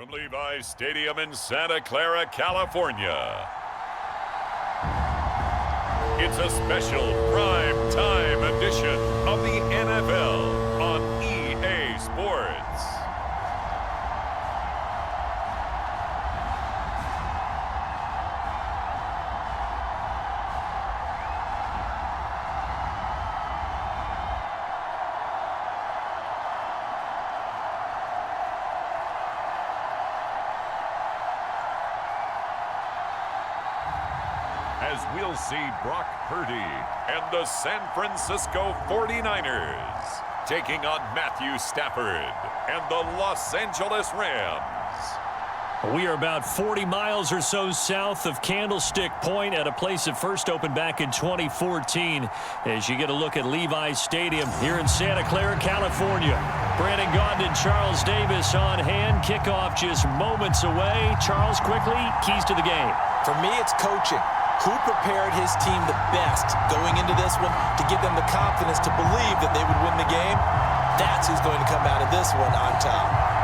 From Levi's Stadium in Santa Clara, California, it's a special prime time edition of the NFL on EA Sports. As we'll see Brock Purdy and the San Francisco 49ers taking on Matthew Stafford and the Los Angeles Rams. We are about 40 miles or so south of Candlestick Point at a place that first opened back in 2014 as you get a look at Levi's Stadium here in Santa Clara, California. Brandon Gaudin and Charles Davis on hand. Kickoff just moments away. Charles, quickly, keys to the game. For me, it's coaching. Who prepared his team the best going into this one to give them the confidence to believe that they would win the game? That's who's going to come out of this one on top.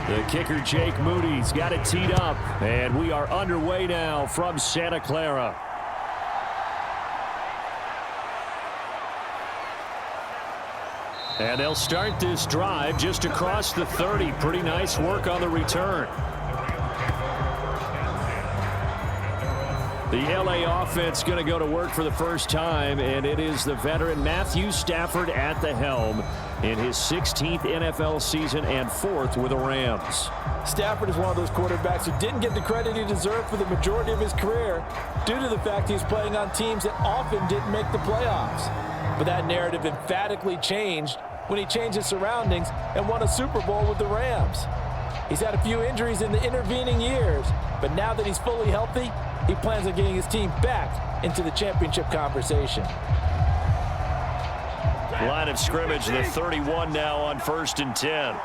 The kicker, Jake Moody's got it teed up, and we are underway now from Santa Clara. And they'll start this drive just across the 30. Pretty nice work on the return. The LA offense going to go to work for the first time, and it is the veteran Matthew Stafford at the helm in his 16th NFL season and 4th with the Rams. Stafford is one of those quarterbacks who didn't get the credit he deserved for the majority of his career due to the fact he's playing on teams that often didn't make the playoffs. But that narrative emphatically changed when he changed his surroundings and won a Super Bowl with the Rams. He's had a few injuries in the intervening years, but now that he's fully healthy, he plans on getting his team back into the championship conversation. Line of scrimmage, the 31 now on 1st and 10.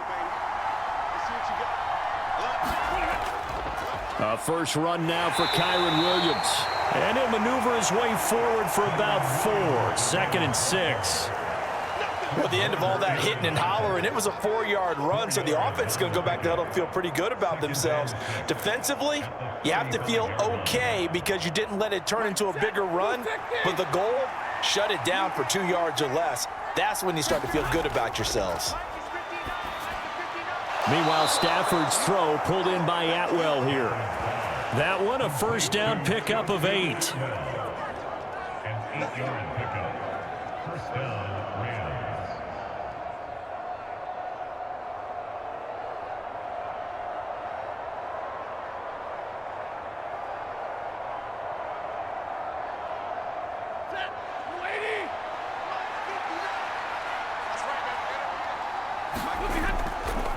First run now for Kyren Williams. And he'll maneuver his way forward for about 4. 2nd and 6. Well, the end of all that hitting and hollering, it was a 4-yard run, so the offense is going to go back to huddle and feel pretty good about themselves. Defensively, you have to feel okay because you didn't let it turn into a bigger run, but the goal, shut it down for 2 yards or less. That's when you start to feel good about yourselves. Meanwhile, Stafford's throw pulled in by Atwell here. That one, a first down pickup of 8. An 8-yard pickup. First down, Rams.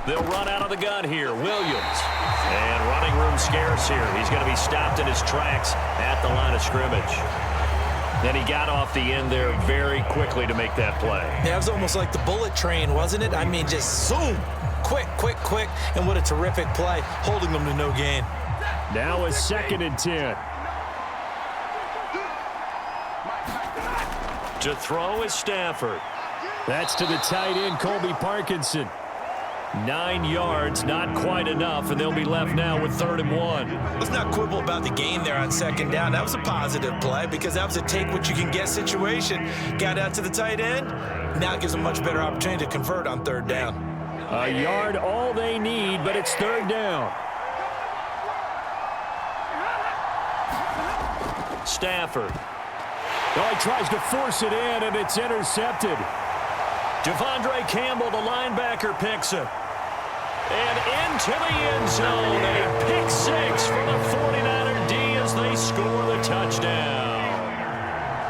They'll run out of the gun here. Williams. And running room scarce here. He's going to be stopped in his tracks at the line of scrimmage. Then he got off the end there very quickly to make that play. Yeah, it was almost like the bullet train, wasn't it? I mean, just zoom. Quick, quick, quick. And what a terrific play, holding them to no gain. Now a 2nd and 10. To throw is Stafford. That's to the tight end, Colby Parkinson. 9 yards, not quite enough, and they'll be left now with 3rd and 1. Let's not quibble about the gain there on 2nd down. That was a positive play because that was a take-what-you-can-get situation. Got out to the tight end. Now it gives them a much better opportunity to convert on 3rd down. A yard all they need, but it's 3rd down. Stafford. Oh, he tries to force it in, and it's intercepted. Devondre Campbell, the linebacker, picks it. And into the end zone. A pick 6 for the 49er D as they score the touchdown.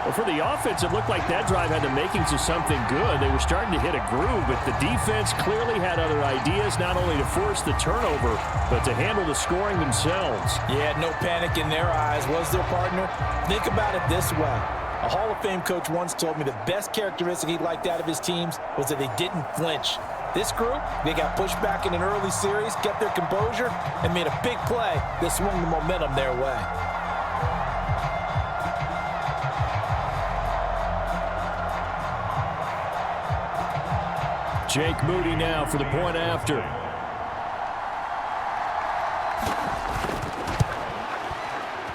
Well, for the offense, it looked like that drive had the makings of something good. They were starting to hit a groove, but the defense clearly had other ideas, not only to force the turnover, but to handle the scoring themselves. Yeah, no panic in their eyes, was their partner? Think about it this way. A Hall of Fame coach once told me the best characteristic he liked out of his teams was that they didn't flinch. This group, they got pushed back in an early series, kept their composure, and made a big play that swung the momentum their way. Jake Moody now for the point after.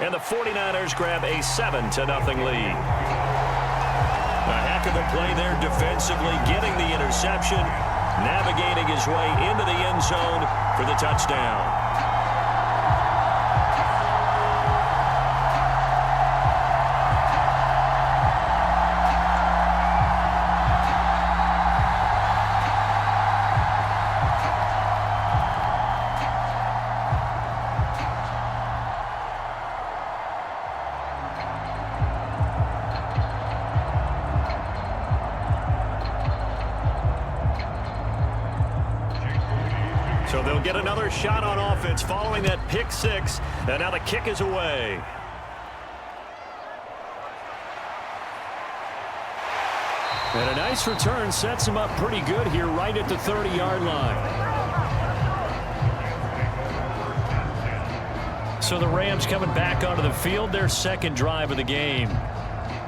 And the 49ers grab a 7-0 lead. A heck of a play there defensively, getting the interception, navigating his way into the end zone for the touchdown. So they'll get another shot on offense following that pick six, and now the kick is away. And a nice return sets him up pretty good here right at the 30-yard line. So the Rams coming back onto the field, their second drive of the game.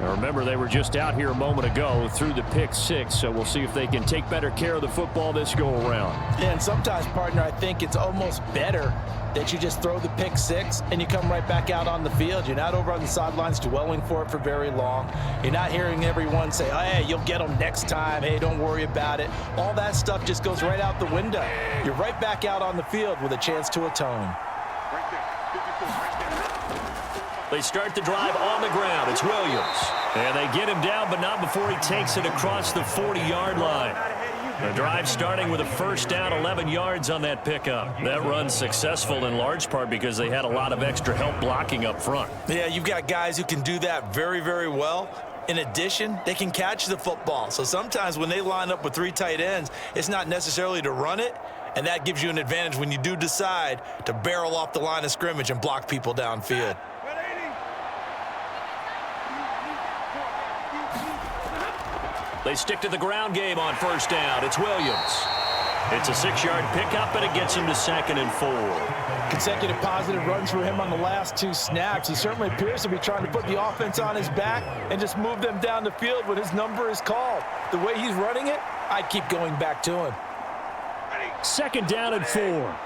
Now remember, they were just out here a moment ago through the pick six, so we'll see if they can take better care of the football this go-around. Yeah, and sometimes, partner, I think it's almost better that you just throw the pick six and you come right back out on the field. You're not over on the sidelines dwelling for it for very long. You're not hearing everyone say, oh, hey, you'll get them next time. Hey, don't worry about it. All that stuff just goes right out the window. You're right back out on the field with a chance to atone. They start the drive on the ground. It's Williams. And they get him down, but not before he takes it across the 40-yard line. The drive starting with a first down, 11 yards on that pickup. That run's successful in large part because they had a lot of extra help blocking up front. Yeah, you've got guys who can do that very, very well. In addition, they can catch the football. So sometimes when they line up with three tight ends, it's not necessarily to run it, and that gives you an advantage when you do decide to barrel off the line of scrimmage and block people downfield. They stick to the ground game on first down. It's Williams. It's a 6-yard pickup, and it gets him to 2nd and 4. Consecutive positive runs for him on the last two snaps. He certainly appears to be trying to put the offense on his back and just move them down the field when his number is called. The way he's running it, I'd keep going back to him. 2nd down and 4.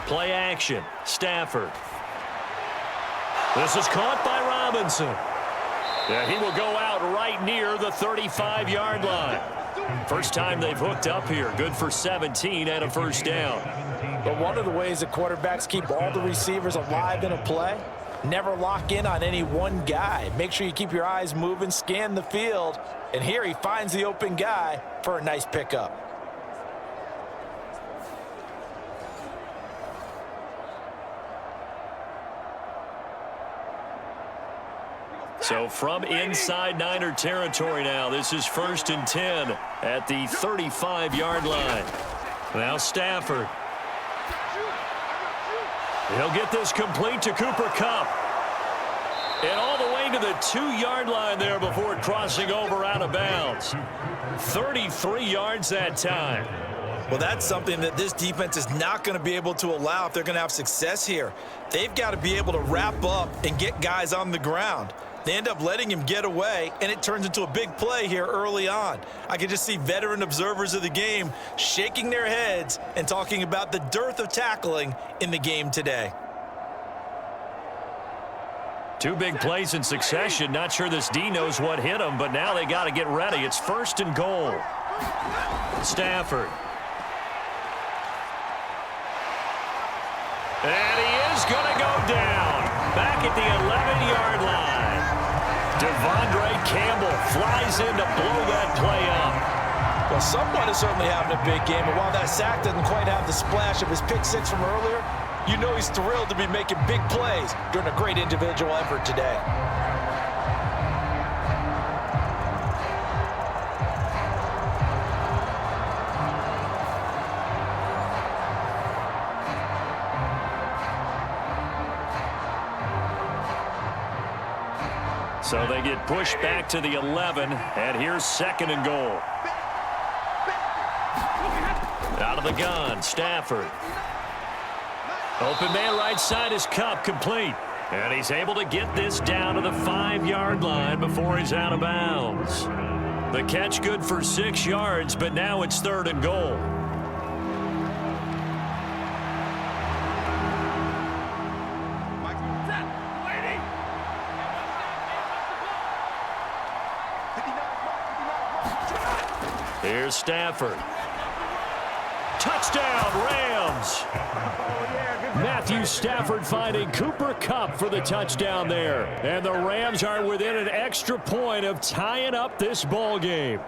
Play action. Stafford. This is caught by Robinson. Yeah, he will go out right near the 35-yard line. First time they've hooked up here. Good for 17 and a first down. But one of the ways that quarterbacks keep all the receivers alive in a play, never lock in on any one guy. Make sure you keep your eyes moving, scan the field, and here he finds the open guy for a nice pickup. So from inside Niner territory now, this is 1st and 10 at the 35-yard line. Now Stafford. He'll get this complete to Cooper Kupp. And all the way to the 2-yard line there before crossing over out of bounds. 33 yards that time. Well, that's something that this defense is not going to be able to allow if they're going to have success here. They've got to be able to wrap up and get guys on the ground. They end up letting him get away, and it turns into a big play here early on. I can just see veteran observers of the game shaking their heads and talking about the dearth of tackling in the game today. 2 big plays in succession. Not sure this D knows what hit him, but now they got to get ready. It's 1st and goal. Stafford. And he is going to go down back at the 11-yard line. Devondre Campbell flies in to blow that play up. Well, someone is certainly having a big game, but while that sack doesn't quite have the splash of his pick six from earlier, you know he's thrilled to be making big plays during a great individual effort today. So they get pushed back to the 11, and here's 2nd and goal. Out of the gun, Stafford. Open man right side is Cup, complete. And he's able to get this down to the 5-yard line before he's out of bounds. The catch good for 6 yards, but now it's 3rd and goal. Here's Stafford. Touchdown, Rams. Matthew Stafford finding Cooper Kupp for the touchdown there. And the Rams are within an extra point of tying up this ball game.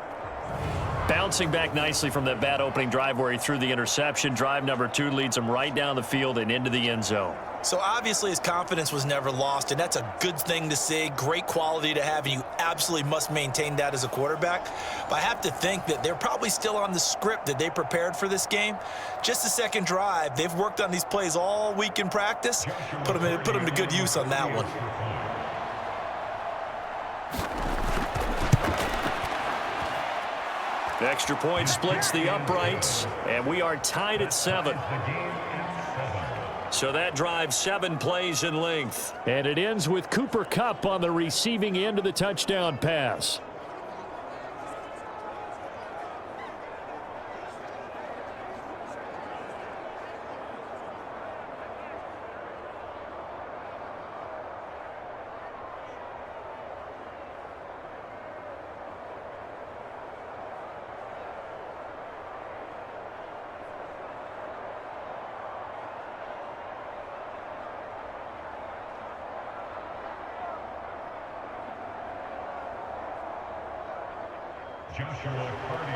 Bouncing back nicely from that bad opening drive where he threw the interception. Drive number 2 leads him right down the field and into the end zone. So obviously his confidence was never lost, and that's a good thing to see. Great quality to have, and you absolutely must maintain that as a quarterback. But I have to think that they're probably still on the script that they prepared for this game. Just the second drive, they've worked on these plays all week in practice. Put them to good use on that one. The extra point splits the uprights, and we are tied at 7. So that drive 7 plays in length. And it ends with Cooper Kupp on the receiving end of the touchdown pass.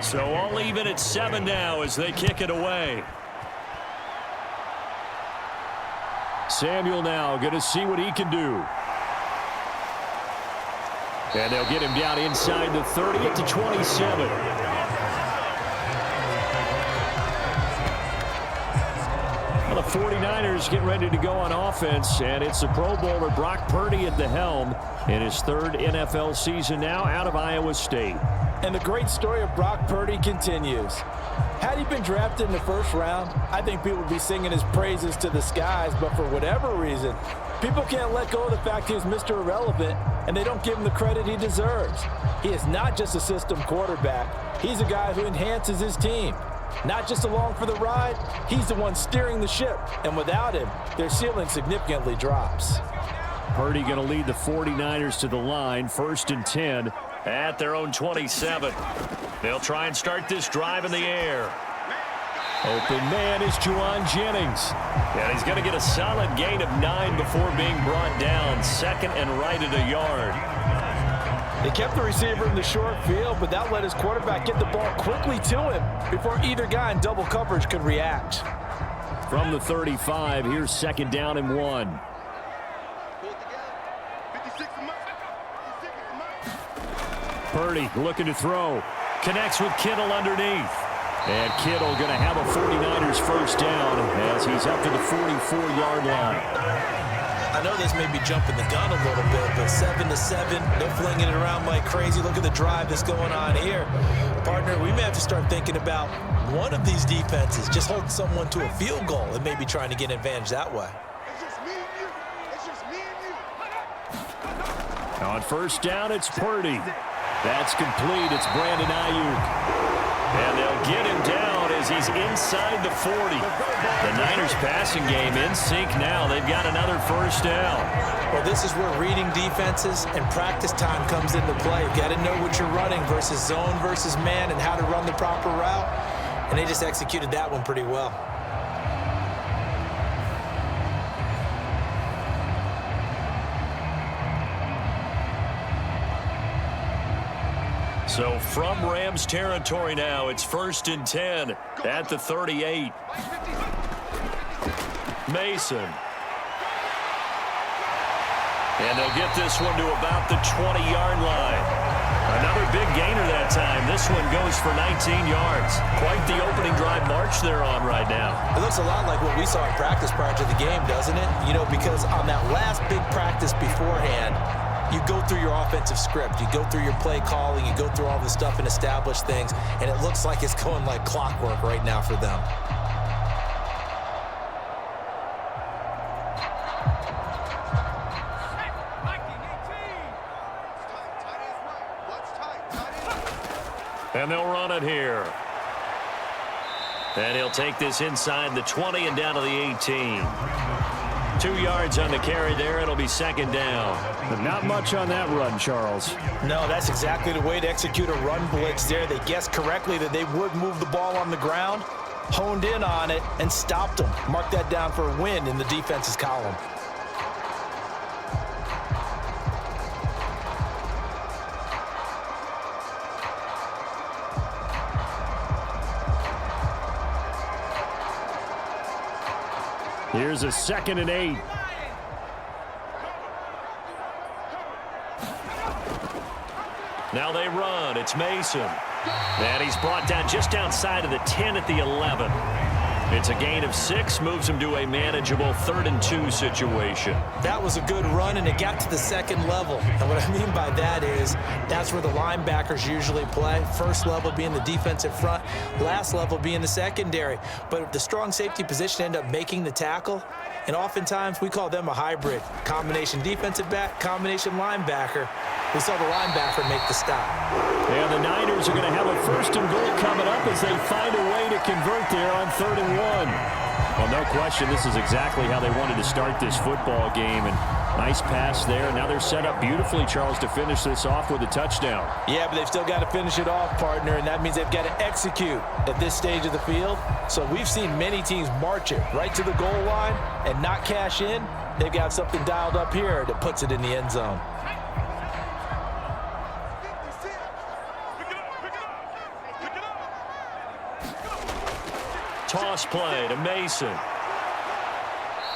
So all even at 7 now as they kick it away. Samuel now going to see what he can do. And they'll get him down inside the 30 at the 27. Well, the 49ers getting ready to go on offense, and it's the Pro Bowler Brock Purdy at the helm in his 3rd NFL season now out of Iowa State. And the great story of Brock Purdy continues. Had he been drafted in the 1st round, I think people would be singing his praises to the skies, but for whatever reason, people can't let go of the fact he was Mr. Irrelevant, and they don't give him the credit he deserves. He is not just a system quarterback. He's a guy who enhances his team. Not just along for the ride, he's the one steering the ship, and without him, their ceiling significantly drops. Purdy going to lead the 49ers to the line, 1st and 10 at their own 27. They'll try and start this drive in the air. Open man is Juwan Jennings. And he's going to get a solid gain of 9 before being brought down. 2nd and right at a yard. They kept the receiver in the short field, but that let his quarterback get the ball quickly to him before either guy in double coverage could react. From the 35, here's 2nd down and 1. Purdy looking to throw. Connects with Kittle underneath. And Kittle going to have a 49ers 1st down as he's up to the 44-yard line. I know this may be jumping the gun a little bit, but 7-7, they're flinging it around like crazy. Look at the drive that's going on here. Partner, we may have to start thinking about one of these defenses just holding someone to a field goal and maybe trying to get an advantage that way. It's just me and you. It's just me and you. On 1st down, it's Purdy. That's complete. It's Brandon Ayuk. And they'll get him down as he's inside the 40. The Niners passing game in sync now. They've got another 1st down. Well, this is where reading defenses and practice time comes into play. You've got to know what you're running versus zone versus man and how to run the proper route. And they just executed that one pretty well. So from Rams territory now, it's 1st and 10 at the 38. Mason. And they'll get this one to about the 20-yard line. Another big gainer that time. This one goes for 19 yards. Quite the opening drive march they're on right now. It looks a lot like what we saw in practice prior to the game, doesn't it? You know, because on that last big practice beforehand, you go through your offensive script. You go through your play calling. You go through all the stuff and establish things. And it looks like it's going like clockwork right now for them. And they'll run it here. And he'll take this inside the 20 and down to the 18. 2 yards on the carry there. It'll be 2nd down. But not much on that run, Charles. No, that's exactly the way to execute a run blitz there. They guessed correctly that they would move the ball on the ground, honed in on it, and stopped them. Mark that down for a win in the defense's column. Here's a 2nd and 8. Now they run. It's Mason. And he's brought down just outside of the 10 at the 11. It's a gain of 6, moves him to a manageable 3rd and 2 situation. That was a good run, and it got to the 2nd level. And what I mean by that is that's where the linebackers usually play. First level being the defensive front, last level being the secondary. But the strong safety position ended up making the tackle, and oftentimes we call them a hybrid. Combination defensive back, combination linebacker. We saw the linebacker make the stop. And the Niners are going to have a 1st and goal coming up as they find a way to convert there on 3rd and 1. Well, no question, this is exactly how they wanted to start this football game. And nice pass there. Now they're set up beautifully, Charles, to finish this off with a touchdown. Yeah, but they've still got to finish it off, partner, and that means they've got to execute at this stage of the field. So we've seen many teams march it right to the goal line and not cash in. They've got something dialed up here that puts it in the end zone. Toss play to Mason.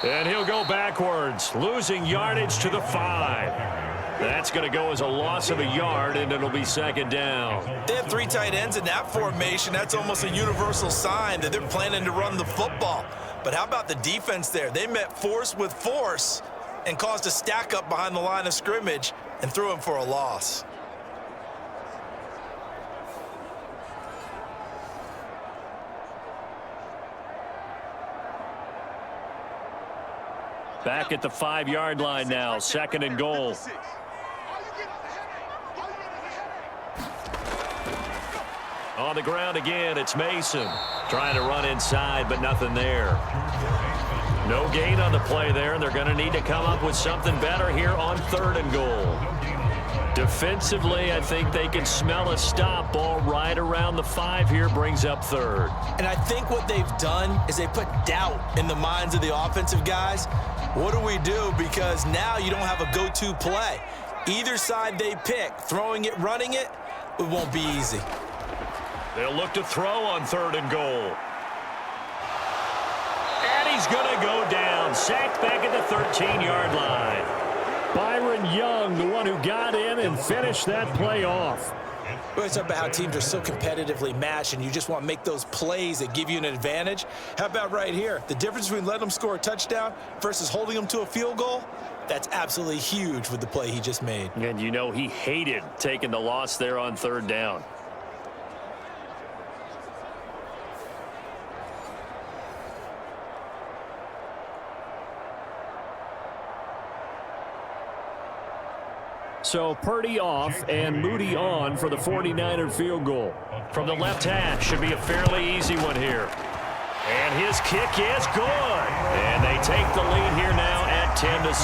And he'll go backwards, losing yardage to the 5. That's going to go as a loss of a yard, and it'll be 2nd down. They have 3 tight ends in that formation. That's almost a universal sign that they're planning to run the football. But how about the defense there? They met force with force and caused a stack up behind the line of scrimmage and threw him for a loss. Back at the 5-yard line now, 2nd and goal. On the ground again, it's Mason. Trying to run inside, but nothing there. No gain on the play there, and they're going to need to come up with something better here on 3rd and goal. Defensively, I think they can smell a stop ball right around the 5 here, brings up 3rd. And I think what they've done is they put doubt in the minds of the offensive guys. What do we do? Because now you don't have a go-to play. Either side they pick, throwing it, running it, it won't be easy. They'll look to throw on 3rd and goal. And he's going to go down. Sacked back at the 13-yard line. Byron Young, the one who got in and finished that play off. We always talk about how teams are so competitively matched and you just want to make those plays that give you an advantage. How about right here? The difference between letting them score a touchdown versus holding them to a field goal, that's absolutely huge with the play he just made. And you know he hated taking the loss there on 3rd down. So Purdy off and Moody on for the 49er field goal. From the left hash, should be a fairly easy one here. And his kick is good. And they take the lead here now at 10-7.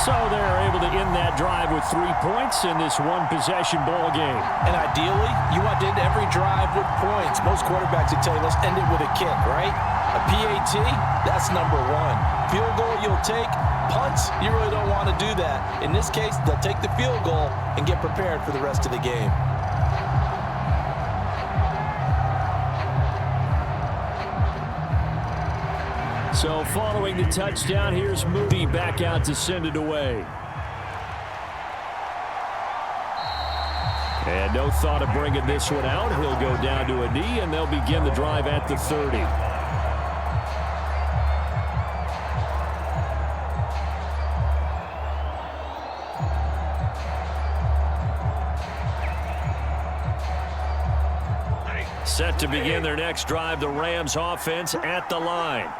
So they're able to end that drive with 3 points in this one-possession ball game. And ideally, you want to end every drive with points. Most quarterbacks would tell you, let's end it with a kick, right? A PAT, that's number one. Field goal you'll take. Punts, you really don't want to do that. In this case, they'll take the field goal and get prepared for the rest of the game. So following the touchdown, here's Moody back out to send it away. And no thought of bringing this one out. He'll go down to a knee, and they'll begin the drive at the 30. Set to begin their next drive, the Rams offense at the line.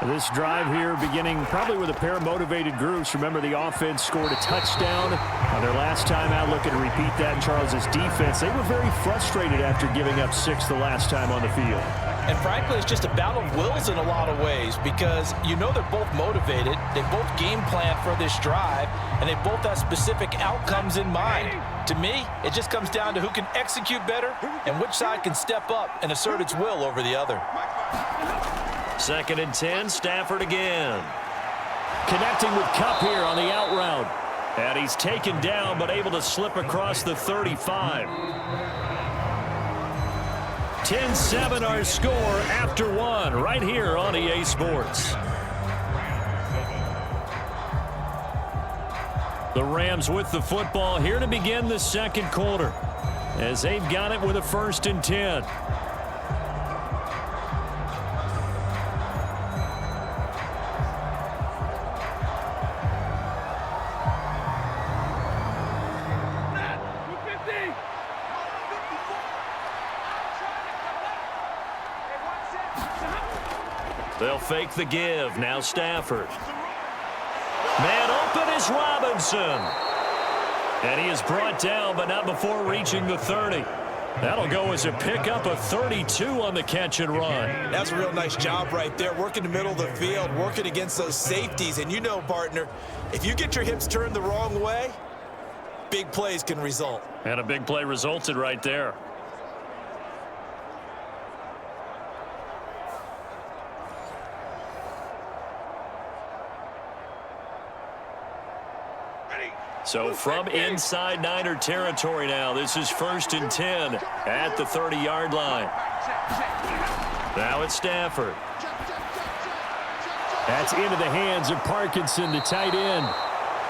This drive here beginning probably with a pair of motivated groups. Remember, the offense scored a touchdown on their last time out. Looking to repeat that in Charles's defense. They were very frustrated after giving up 6 the last time on the field. And frankly, it's just a battle of wills in a lot of ways because you know they're both motivated. They both game plan for this drive, and they both have specific outcomes in mind. To me, it just comes down to who can execute better and which side can step up and assert its will over the other. 2nd and 10, Stafford again. Connecting with Kupp here on the out route. And he's taken down but able to slip across the 35. 10-7 our score after 1 right here on EA Sports. The Rams with the football here to begin the second quarter as they've got it with a 1st and 10. They'll fake the give. Now Stafford. Man open is Robinson. And he is brought down, but not before reaching the 30. That'll go as a pickup of 32 on the catch and run. That's a real nice job right there, working the middle of the field, working against those safeties. And you know, partner, if you get your hips turned the wrong way, big plays can result. And a big play resulted right there. So from inside Niner territory now, this is 1st and 10 at the 30-yard line. Now it's Stafford. That's into the hands of Parkinson, the tight end.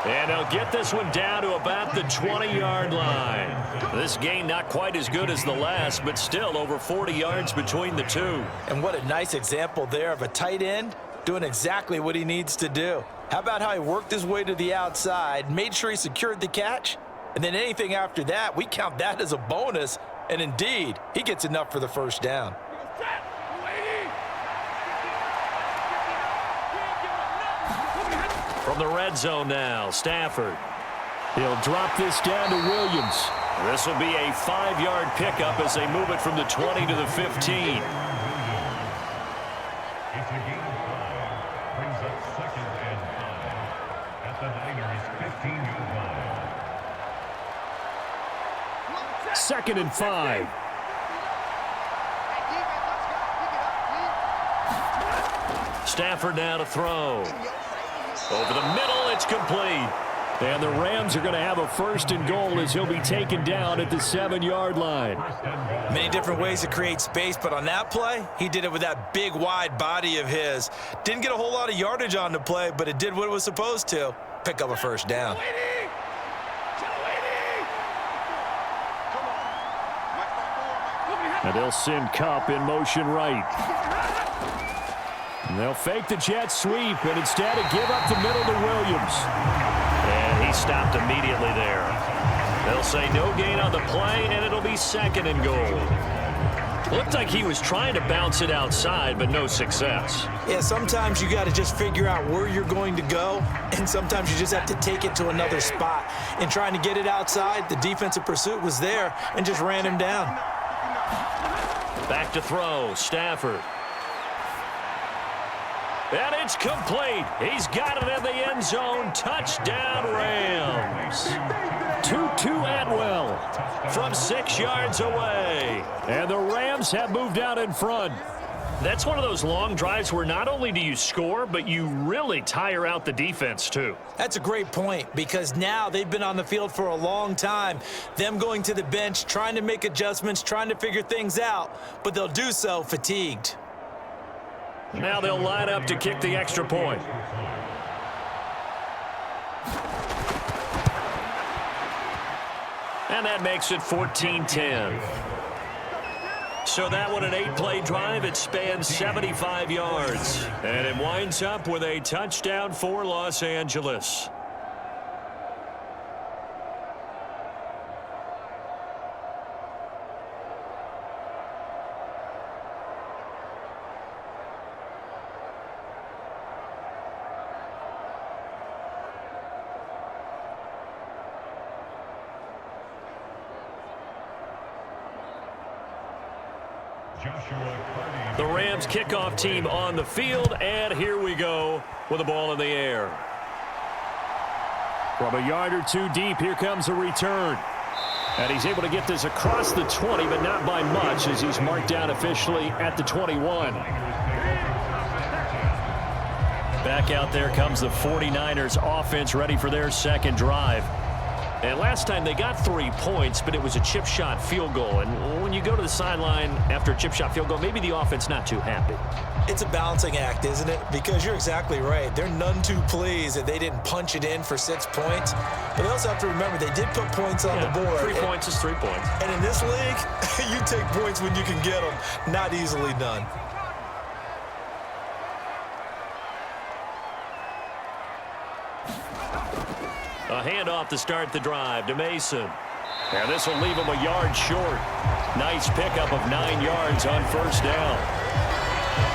And he'll get this one down to about the 20-yard line. This gain not quite as good as the last, but still over 40 yards between the two. And what a nice example there of a tight end doing exactly what he needs to do. How about how he worked his way to the outside, made sure he secured the catch, and then anything after that, we count that as a bonus. And indeed, he gets enough for the 1st down. From the red zone now, Stafford. He'll drop this down to Williams. This will be a 5-yard pickup as they move it from the 20 to the 15. It's a gain of 5. Brings up 2nd and 5 at the Niners' 15-yard line. 2nd and 5. Stafford now to throw. Over the middle, it's complete. And the Rams are going to have a 1st and goal as he'll be taken down at the 7-yard line. Many different ways to create space, but on that play, he did it with that big, wide body of his. Didn't get a whole lot of yardage on the play, but it did what it was supposed to. Pick up a 1st down. And they'll send Kupp in motion right. And they'll fake the jet sweep, and instead of give up the middle to Williams. And he stopped immediately there. They'll say no gain on the play, and it'll be 2nd and goal. Looked like he was trying to bounce it outside, but no success. Yeah, sometimes you got to just figure out where you're going to go, and sometimes you just have to take it to another spot. In trying to get it outside, the defensive pursuit was there and just ran him down. Back to throw, Stafford. And it's complete. He's got it in the end zone. Touchdown, Rams. Tutu Atwell From 6 yards away. And the Rams have moved out in front. That's one of those long drives where not only do you score, but you really tire out the defense, too. That's a great point, because now they've been on the field for a long time. Them going to the bench, trying to make adjustments, trying to figure things out, but they'll do so fatigued. Now they'll line up to kick the extra point. And that makes it 14-10. So that one, an 8-play drive. It spans 75 yards. And it winds up with a touchdown for Los Angeles. The Rams kickoff team on the field, and here we go with the ball in the air. From a yard or two deep, here comes a return. And he's able to get this across the 20, but not by much, as he's marked down officially at the 21. Back out there comes the 49ers offense, ready for their second drive. And last time they got 3 points, but it was a chip shot field goal. And when you go to the sideline after a chip shot field goal, maybe the offense not too happy. It's a balancing act, isn't it? Because you're exactly right. They're none too pleased that they didn't punch it in for 6 points. But they also have to remember they did put points on the board. 3 points is 3 points. And in this league, you take points when you can get them. Not easily done. A handoff to start the drive to Mason. And this will leave him a yard short. Nice pickup of 9 yards on first down.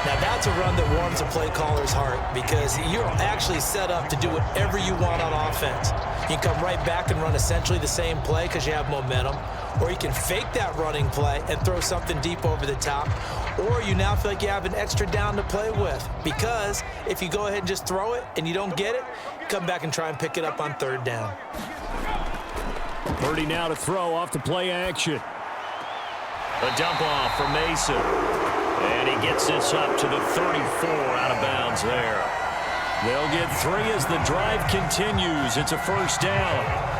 Now that's a run that warms a play caller's heart, because you're actually set up to do whatever you want on offense. You can come right back and run essentially the same play because you have momentum, or you can fake that running play and throw something deep over the top, or you now feel like you have an extra down to play with, because if you go ahead and just throw it and you don't get it, come back and try and pick it up on third down. Purdy now to throw off the play action. A dump off for Mason. And he gets this up to the 34 out of bounds there. They'll get 3 as the drive continues. It's a first down.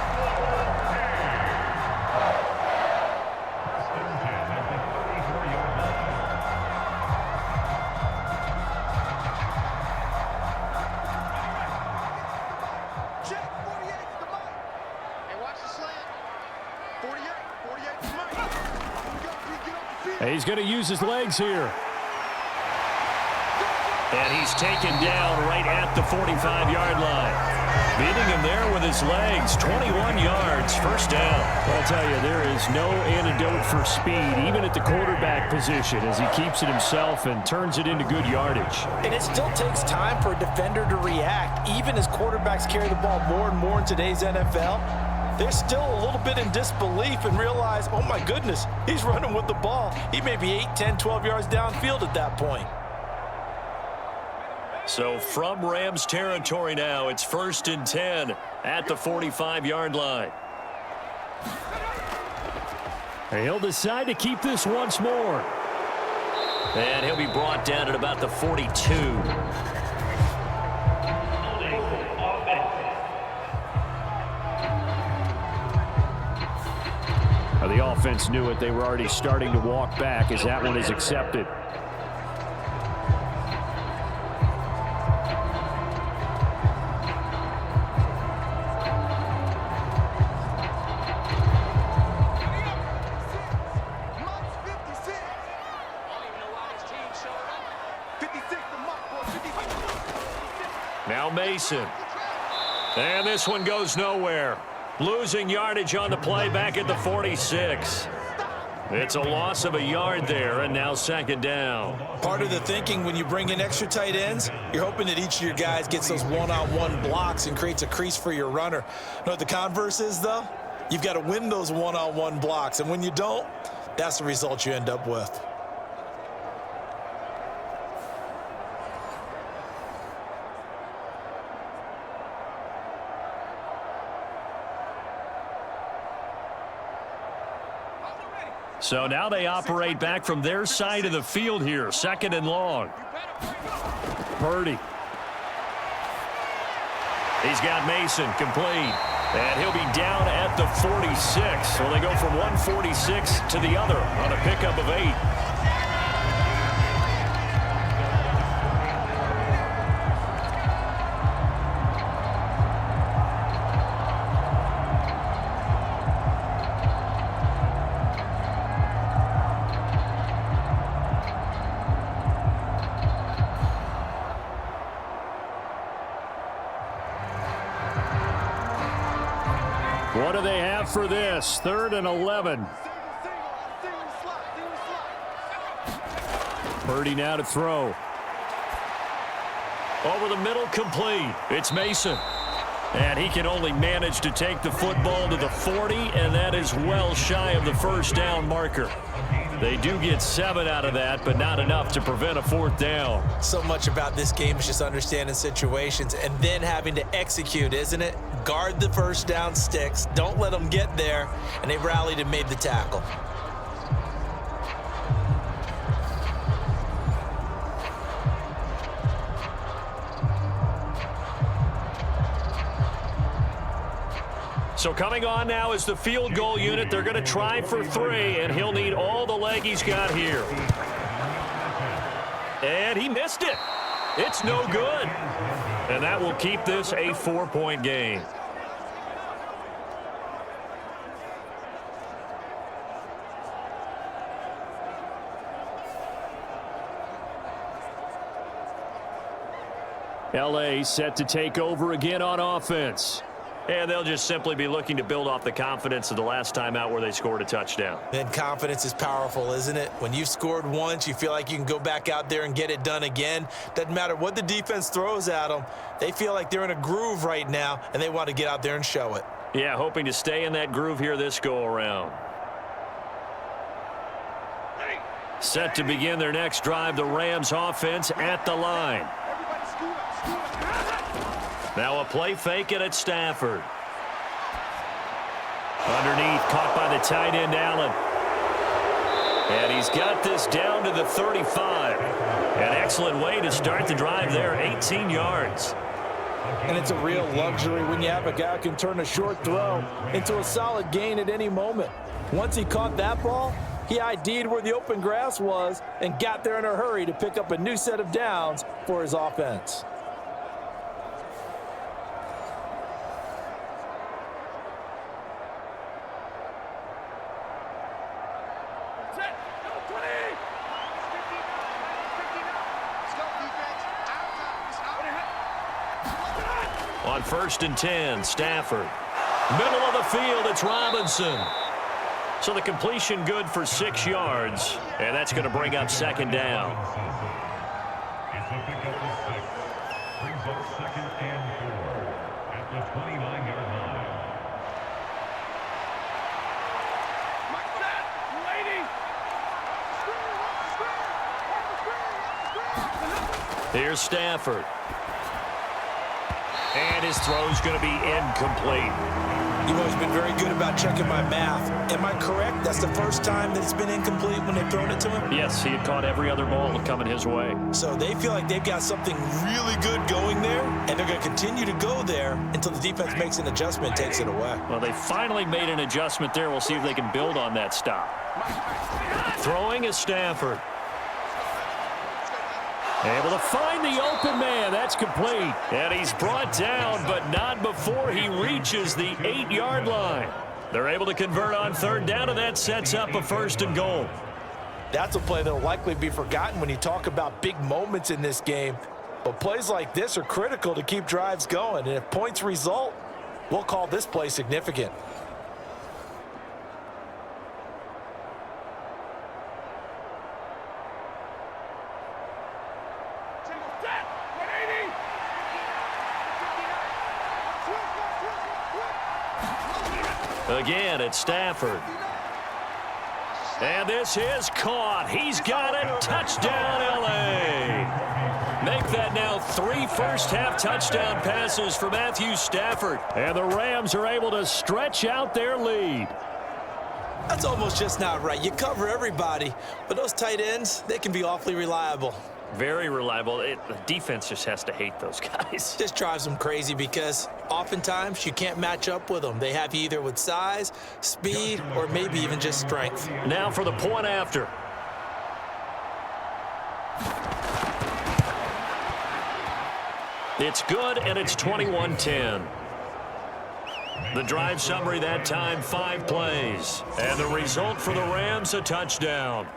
He's going to use his legs here. And he's taken down right at the 45-yard line. Beating him there with his legs. 21 yards, first down. I'll tell you, there is no antidote for speed, even at the quarterback position, as he keeps it himself and turns it into good yardage. And it still takes time for a defender to react, even as quarterbacks carry the ball more and more in today's NFL. They're still a little bit in disbelief and realize, oh my goodness, he's running with the ball. He may be 8, 10, 12 yards downfield at that point. So from Rams territory now, it's 1st and 10 at the 45-yard line. He'll decide to keep this once more. And he'll be brought down at about the 42. The offense knew it. They were already starting to walk back as that one is accepted. Now Mason. And this one goes nowhere. Losing yardage on the play back at the 46. It's a loss of a yard there, and now second down. Part of the thinking when you bring in extra tight ends, you're hoping that each of your guys gets those one-on-one blocks and creates a crease for your runner. You know what the converse is, though? You've got to win those one-on-one blocks, and when you don't, that's the result you end up with. So now they operate back from their side of the field here, 2nd and long. Purdy. He's got Mason complete. And he'll be down at the 46. So they go from 146 to the other on a pickup of 8. What do they have for this? 3rd and 11. Purdy now to throw. Over the middle, complete. It's Mason. And he can only manage to take the football to the 40, and that is well shy of the first down marker. They do get 7 out of that, but not enough to prevent a 4th down. So much about this game is just understanding situations and then having to execute, isn't it? Guard the first down sticks. Don't let them get there. And they rallied and made the tackle. So coming on now is the field goal unit. They're going to try for 3, and he'll need all the leg he's got here. And he missed it. It's no good. And that will keep this a 4-point game. LA set to take over again on offense. And they'll just simply be looking to build off the confidence of the last time out where they scored a touchdown. Then confidence is powerful, isn't it? When you've scored once, you feel like you can go back out there and get it done again. Doesn't matter what the defense throws at them. They feel like they're in a groove right now, and they want to get out there and show it. Yeah, hoping to stay in that groove here this go-around. Set to begin their next drive, the Rams offense at the line. Now a play fake it at Stafford. Underneath, caught by the tight end, Allen. And he's got this down to the 35. An excellent way to start the drive there, 18 yards. And it's a real luxury when you have a guy who can turn a short throw into a solid gain at any moment. Once he caught that ball, he ID'd where the open grass was and got there in a hurry to pick up a new set of downs for his offense. On 1st and 10, Stafford. Middle of the field, it's Robinson. So the completion good for 6 yards, and that's going to bring up 2nd down. It's a pickup of 6. Brings up 2nd and 4 at the 29-yard line. Here's Stafford. And his throw's going to be incomplete. You've always been very good about checking my math. Am I correct? That's the first time that it's been incomplete when they've thrown it to him? Yes, he had caught every other ball coming his way. So they feel like they've got something really good going there, and they're going to continue to go there until the defense makes an adjustment and takes it away. Well, they finally made an adjustment there. We'll see if they can build on that stop. Throwing is Stafford. Able to find the open man. That's complete. And he's brought down, but not before he reaches the 8-yard line. They're able to convert on 3rd down, and that sets up a 1st and goal. That's a play that will likely be forgotten when you talk about big moments in this game. But plays like this are critical to keep drives going. And if points result, we'll call this play significant. Again, it's Stafford. And this is caught. He's got it. Touchdown, LA. Make that now 3 first-half touchdown passes for Matthew Stafford. And the Rams are able to stretch out their lead. That's almost just not right. You cover everybody, but those tight ends, they can be awfully reliable. Very reliable. The defense just has to hate those guys. Just drives them crazy because oftentimes you can't match up with them. They have you either with size, speed, or maybe even just strength. Now for the point after. It's good, and it's 21-10. The drive summary that time, 5 plays. And the result for the Rams, a touchdown.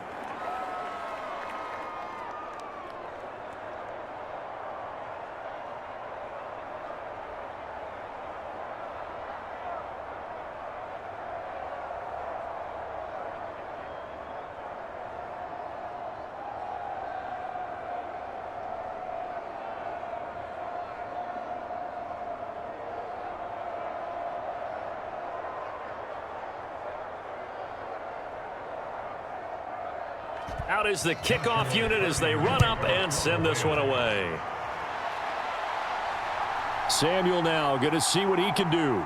Out is the kickoff unit as they run up and send this one away. Samuel now going to see what he can do.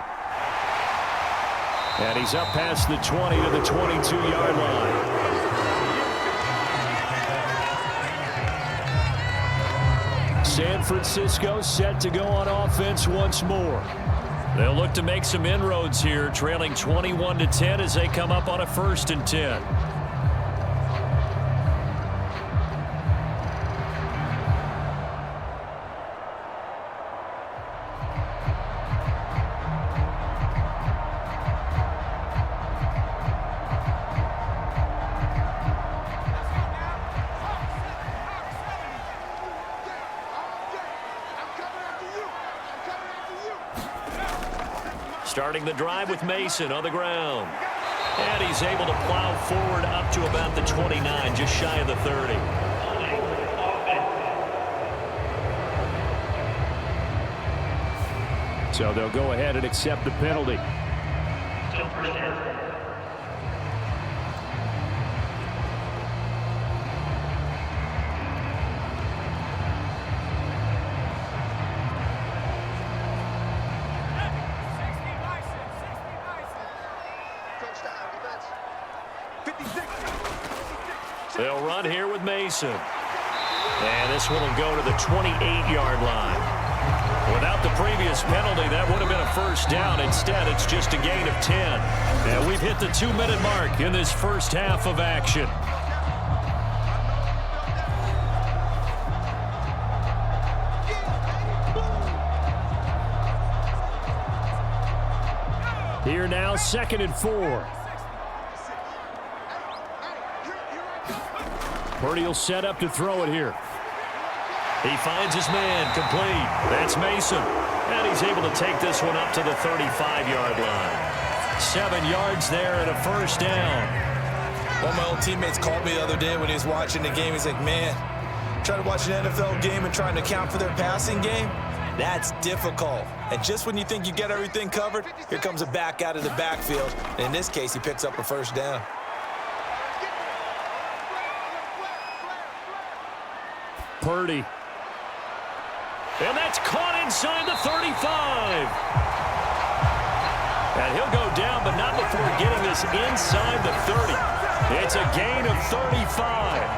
And he's up past the 20 to the 22-yard line. San Francisco set to go on offense once more. They'll look to make some inroads here, trailing 21-10 as they come up on a 1st and 10. Starting the drive with Mason on the ground. And he's able to plow forward up to about the 29, just shy of the 30. So they'll go ahead and accept the penalty. They'll run here with Mason. And this one will go to the 28-yard line. Without the previous penalty, that would have been a 1st down. Instead, it's just a gain of 10. And we've hit the 2-minute mark in this first half of action. Here now, 2nd and 4. Purdy will set up to throw it here. He finds his man, complete. That's Mason. And he's able to take this one up to the 35-yard line. 7 yards there and a 1st down. One of my old teammates called me the other day when he was watching the game. He's like, man, trying to watch an NFL game and trying to account for their passing game, that's difficult. And just when you think you get everything covered, here comes a back out of the backfield. And in this case, he picks up a 1st down. Purdy. And that's caught inside the 35. And he'll go down, but not before getting this inside the 30. It's a gain of 35.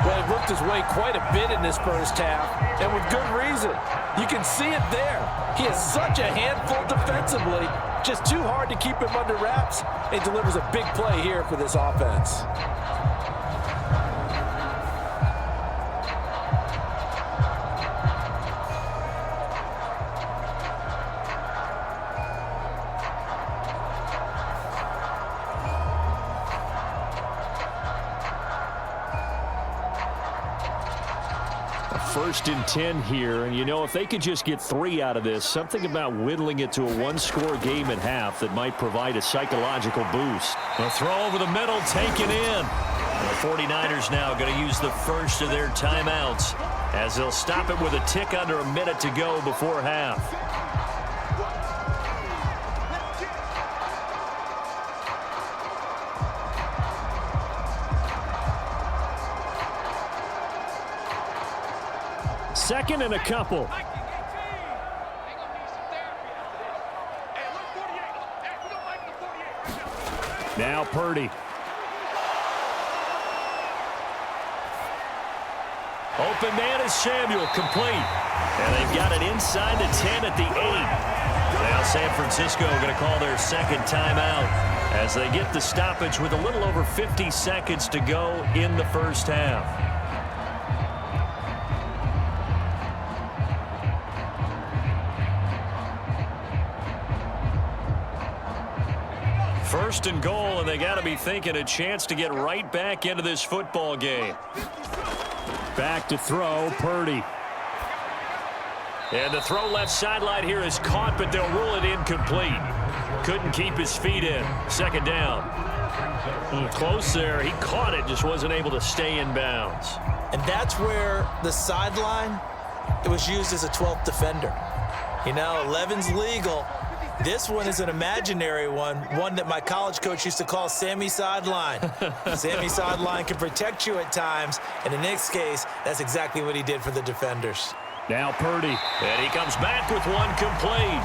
Well, he worked his way quite a bit in this first half, and with good reason. You can see it there. He is such a handful defensively, just too hard to keep him under wraps, and delivers a big play here for this offense. First and 10 here, and you know, if they could just get 3 out of this, something about whittling it to a 1-score game at half that might provide a psychological boost. A throw over the middle, taken in. The 49ers now going to use the first of their timeouts as they'll stop it with a tick under a minute to go before half. Second and a couple. Now Purdy. Open man is Samuel, complete. And they've got it inside the 10 at the 8. Now San Francisco going to call their second timeout as they get the stoppage with a little over 50 seconds to go in the first half. First and goal, and they got to be thinking a chance to get right back into this football game. Back to throw, Purdy. And the throw left sideline here is caught, but they'll rule it incomplete. Couldn't keep his feet in. Second down. Close there. He caught it, just wasn't able to stay in bounds. And that's where the sideline, it was used as a 12th defender. You know, 11's legal. This one is an imaginary one that my college coach used to call Sammy Sideline. Sammy Sideline can protect you at times, and in this case, that's exactly what he did for the defenders. Now Purdy. And he comes back with one complete.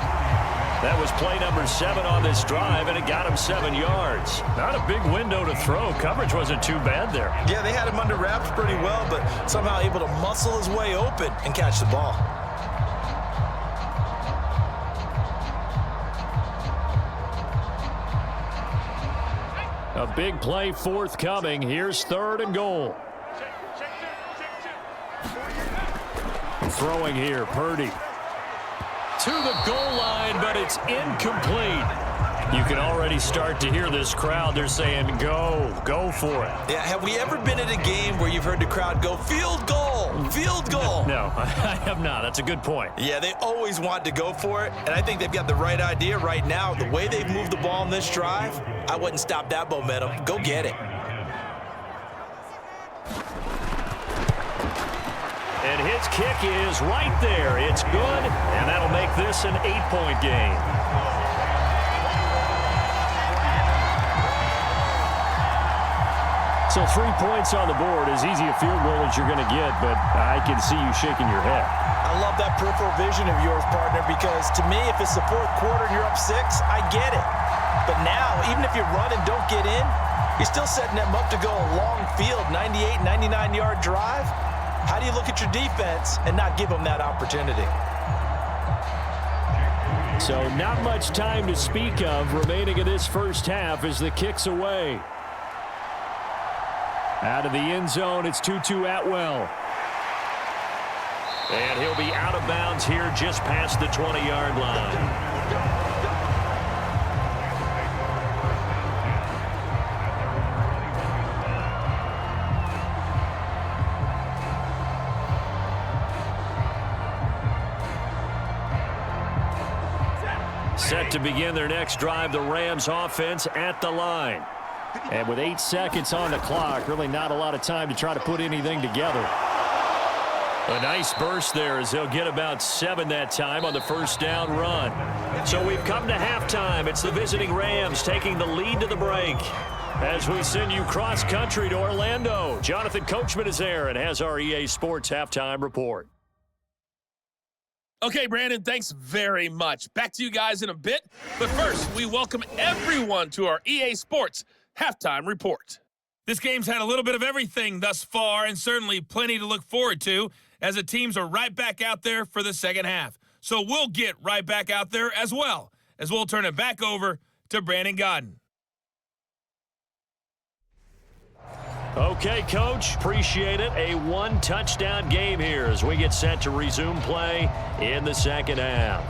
That was play number 7 on this drive, and it got him 7 yards. Not a big window to throw. Coverage wasn't too bad there. Yeah, they had him under wraps pretty well, but somehow able to muscle his way open and catch the ball. A big play forthcoming. Here's 3rd and goal. Throwing here, Purdy. To the goal line, but it's incomplete. You can already start to hear this crowd. They're saying, go for it. Yeah, have we ever been at a game where you've heard the crowd go, field goal, field goal? No, I have not. That's a good point. Yeah, they always want to go for it, and I think they've got the right idea right now. The way they've moved the ball in this drive, I wouldn't stop that momentum. Go get it. And his kick is right there. It's good, and that'll make this an 8-point game. So 3 points on the board, as easy a field goal as you're going to get, but I can see you shaking your head. I love that peripheral vision of yours, partner, because to me, if it's the 4th quarter and you're up 6, I get it. But now, even if you run and don't get in, you're still setting them up to go a long field, 98, 99-yard drive. How do you look at your defense and not give them that opportunity? So not much time to speak of remaining in this first half as the kick's away. Out of the end zone, it's Tutu Atwell. And he'll be out of bounds here just past the 20-yard line. Set to begin their next drive, the Rams offense at the line. And with 8 seconds on the clock, really not a lot of time to try to put anything together. A nice burst there as they'll get about 7 that time on the first down run. So we've come to halftime. It's the visiting Rams taking the lead to the break. As we send you cross-country to Orlando, Jonathan Coachman is there and has our EA Sports halftime report. Okay, Brandon, thanks very much. Back to you guys in a bit. But first, we welcome everyone to our EA Sports halftime report. This game's had a little bit of everything thus far, and certainly plenty to look forward to, as the teams are right back out there for the second half. So we'll get right back out there as well, as we'll turn it back over to Brandon Godden. Okay, Coach, appreciate it. A 1-touchdown game here as we get set to resume play in the second half.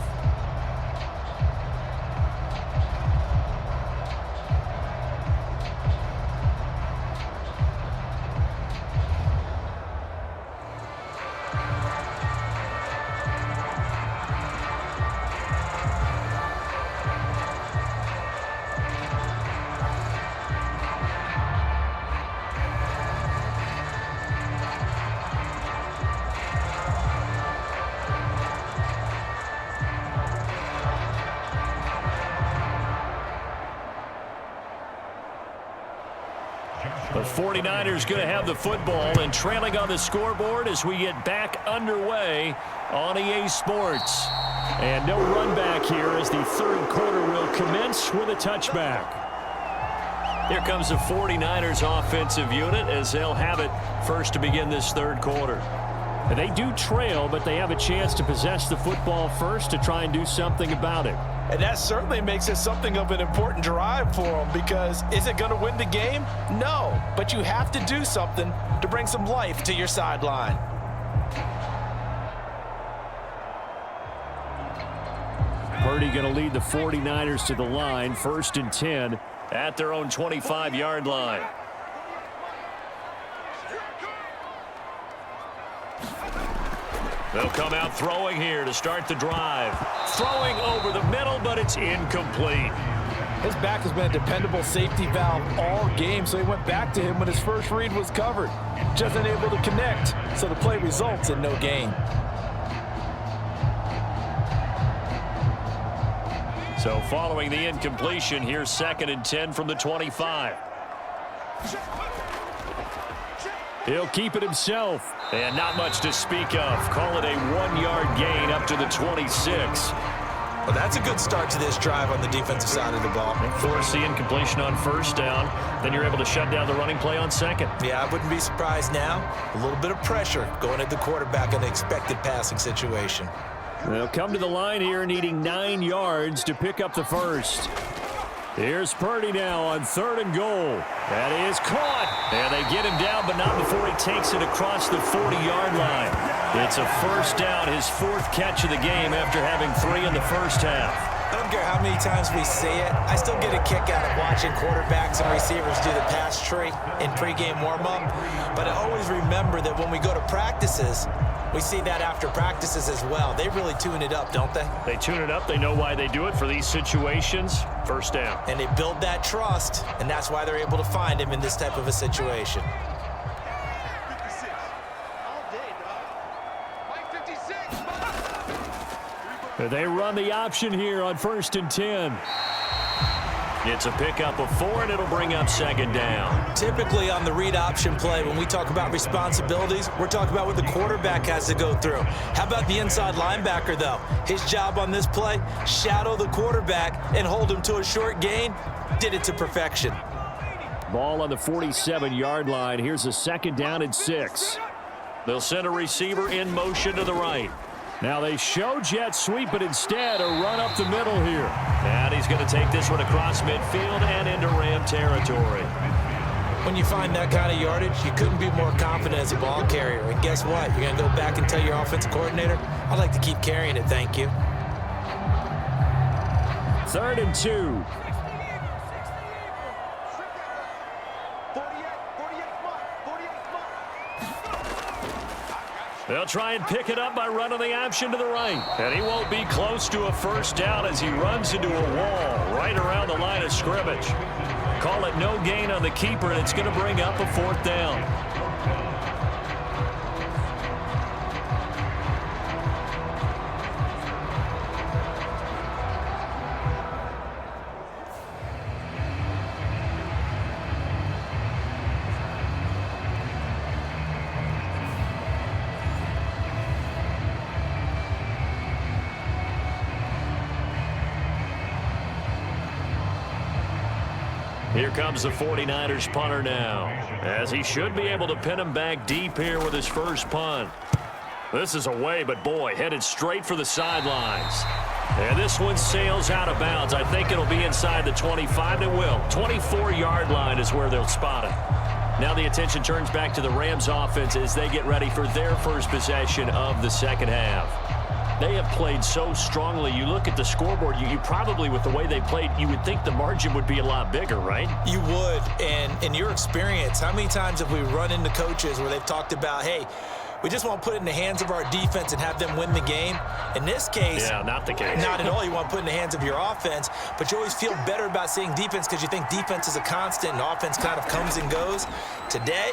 The 49ers going to have the football and trailing on the scoreboard as we get back underway on EA Sports. And no run back here as the third quarter will commence with a touchback. Here comes the 49ers offensive unit as they'll have it first to begin this third quarter. And they do trail, but they have a chance to possess the football first to try and do something about it. And that certainly makes it something of an important drive for them, because is it going to win the game? No, but you have to do something to bring some life to your sideline. Purdy going to lead the 49ers to the line, 1st and 10 at their own 25-yard line. They'll come out throwing here to start the drive. Throwing over the middle, but it's incomplete. His back has been a dependable safety valve all game, so he went back to him when his first read was covered. Just unable to connect, so the play results in no gain. So following the incompletion, here's 2nd and 10 from the 25. He'll keep it himself. And not much to speak of. Call it a 1-yard gain up to the 26. Well, that's a good start to this drive on the defensive side of the ball. Force the incompletion on 1st down. Then you're able to shut down the running play on 2nd. Yeah, I wouldn't be surprised now. A little bit of pressure going at the quarterback in an expected passing situation. They'll come to the line here needing 9 yards to pick up the first. Here's Purdy now on 3rd and goal. That is caught. And they get him down, but not before he takes it across the 40-yard line. It's a 1st down, his 4th catch of the game after having 3 in the first half. I don't care how many times we see it. I still get a kick out of watching quarterbacks and receivers do the pass tree in pregame warm-up. But I always remember that when we go to practices, we see that after practices as well. They really tune it up, don't they? They tune it up. They know why they do it for these situations. 1st down. And they build that trust, and that's why they're able to find him in this type of a situation. 56. All day, dog. Mike 56. They run the option here on 1st and 10. It's a pickup of 4, and it'll bring up 2nd down. Typically on the read option play, when we talk about responsibilities, we're talking about what the quarterback has to go through. How about the inside linebacker, though? His job on this play, shadow the quarterback and hold him to a short gain. Did it to perfection. Ball on the 47-yard line. Here's a 2nd down and 6. They'll send a receiver in motion to the right. Now they show jet sweep, but instead a run up the middle here. And he's going to take this one across midfield and into Ram territory. When you find that kind of yardage, you couldn't be more confident as a ball carrier. And guess what? You're going to go back and tell your offensive coordinator, I'd like to keep carrying it, thank you. 3rd and 2. They'll try and pick it up by running the option to the right. And he won't be close to a 1st down as he runs into a wall right around the line of scrimmage. Call it no gain on the keeper, and it's going to bring up a 4th down. Here comes the 49ers punter now, as he should be able to pin him back deep here with his first punt. This is away, but boy, headed straight for the sidelines. And this one sails out of bounds. I think it'll be inside the 25. It will. 24-yard line is where they'll spot it. Now the attention turns back to the Rams offense as they get ready for their first possession of the 2nd half. They have played so strongly. You look at the scoreboard, you probably, with the way they played, you would think the margin would be a lot bigger, right? You would. And in your experience, how many times have we run into coaches where they've talked about, hey, we just want to put it in the hands of our defense and have them win the game? In this case, yeah, not the case. Not at all. You want to put it in the hands of your offense, but you always feel better about seeing defense because you think defense is a constant and offense kind of comes and goes. Today,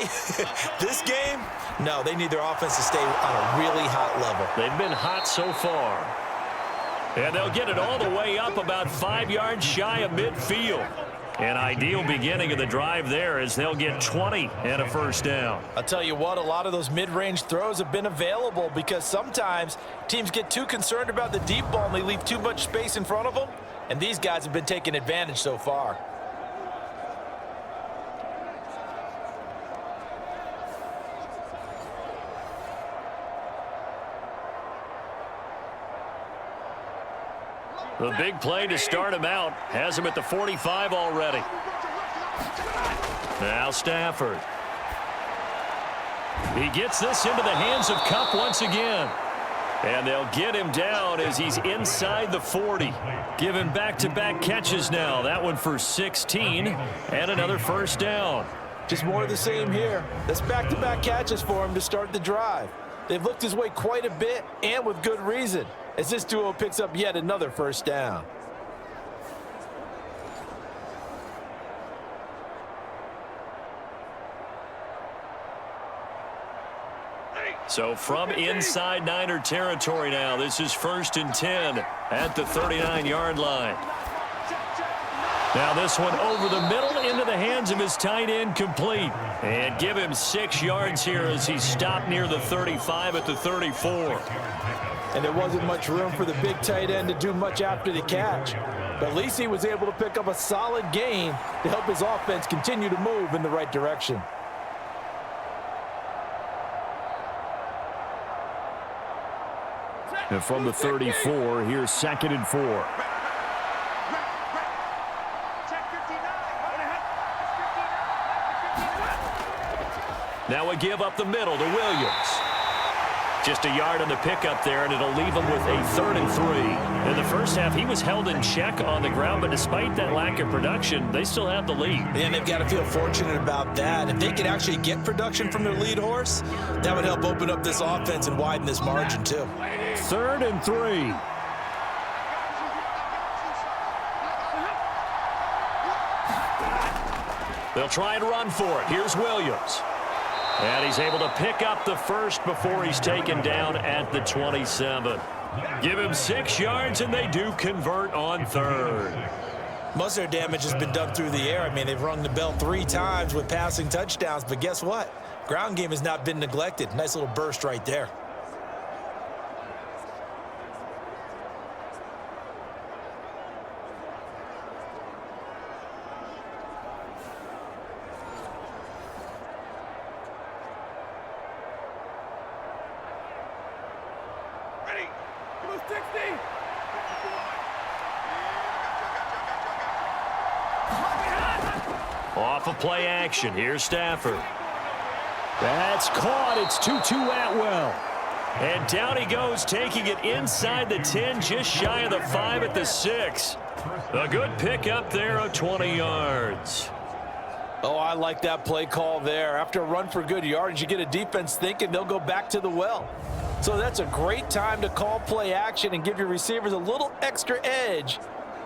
this game, no, they need their offense to stay on a really hot level. They've been hot so far. And they'll get it all the way up about 5 yards shy of midfield. An ideal beginning of the drive there as they'll get 20 and a 1st down. I'll tell you what, a lot of those mid-range throws have been available because sometimes teams get too concerned about the deep ball and they leave too much space in front of them, and these guys have been taking advantage so far. The big play to start him out has him at the 45 already. Now Stafford. He gets this into the hands of Kupp once again. And they'll get him down as he's inside the 40. Give him back-to-back catches now. That one for 16 and another first down. Just more of the same here. That's back-to-back catches for him to start the drive. They've looked his way quite a bit, and with good reason, as this duo picks up yet another first down. So from inside Niner territory now, this is 1st and 10 at the 39-yard line. Now this one over the middle into the hands of his tight end, complete. And give him 6 yards here as he stopped near the 35 at the 34. And there wasn't much room for the big tight end to do much after the catch. But at least he was able to pick up a solid gain to help his offense continue to move in the right direction. And from the 34, here's 2nd and 4. Now a give up the middle to Williams. Just a yard on the pickup there, and it'll leave him with a 3rd and 3. In the first half, he was held in check on the ground, but despite that lack of production, they still have the lead. And they've got to feel fortunate about that. If they could actually get production from their lead horse, that would help open up this offense and widen this margin too. 3rd and 3. They'll try and run for it. Here's Williams. And he's able to pick up the first before he's taken down at the 27. Give him 6 yards, and they do convert on 3rd. Most of their damage has been done through the air. I mean, they've rung the bell 3 times with passing touchdowns, but guess what? Ground game has not been neglected. Nice little burst right there. Off of play action, here's Stafford. That's caught. It's 2-2 Atwell. And down he goes, taking it inside the 10, just shy of the 5 at the 6. A good pickup there of 20 yards. Oh, I like that play call there. After a run for good yardage, you get a defense thinking they'll go back to the well. So that's a great time to call play action and give your receivers a little extra edge.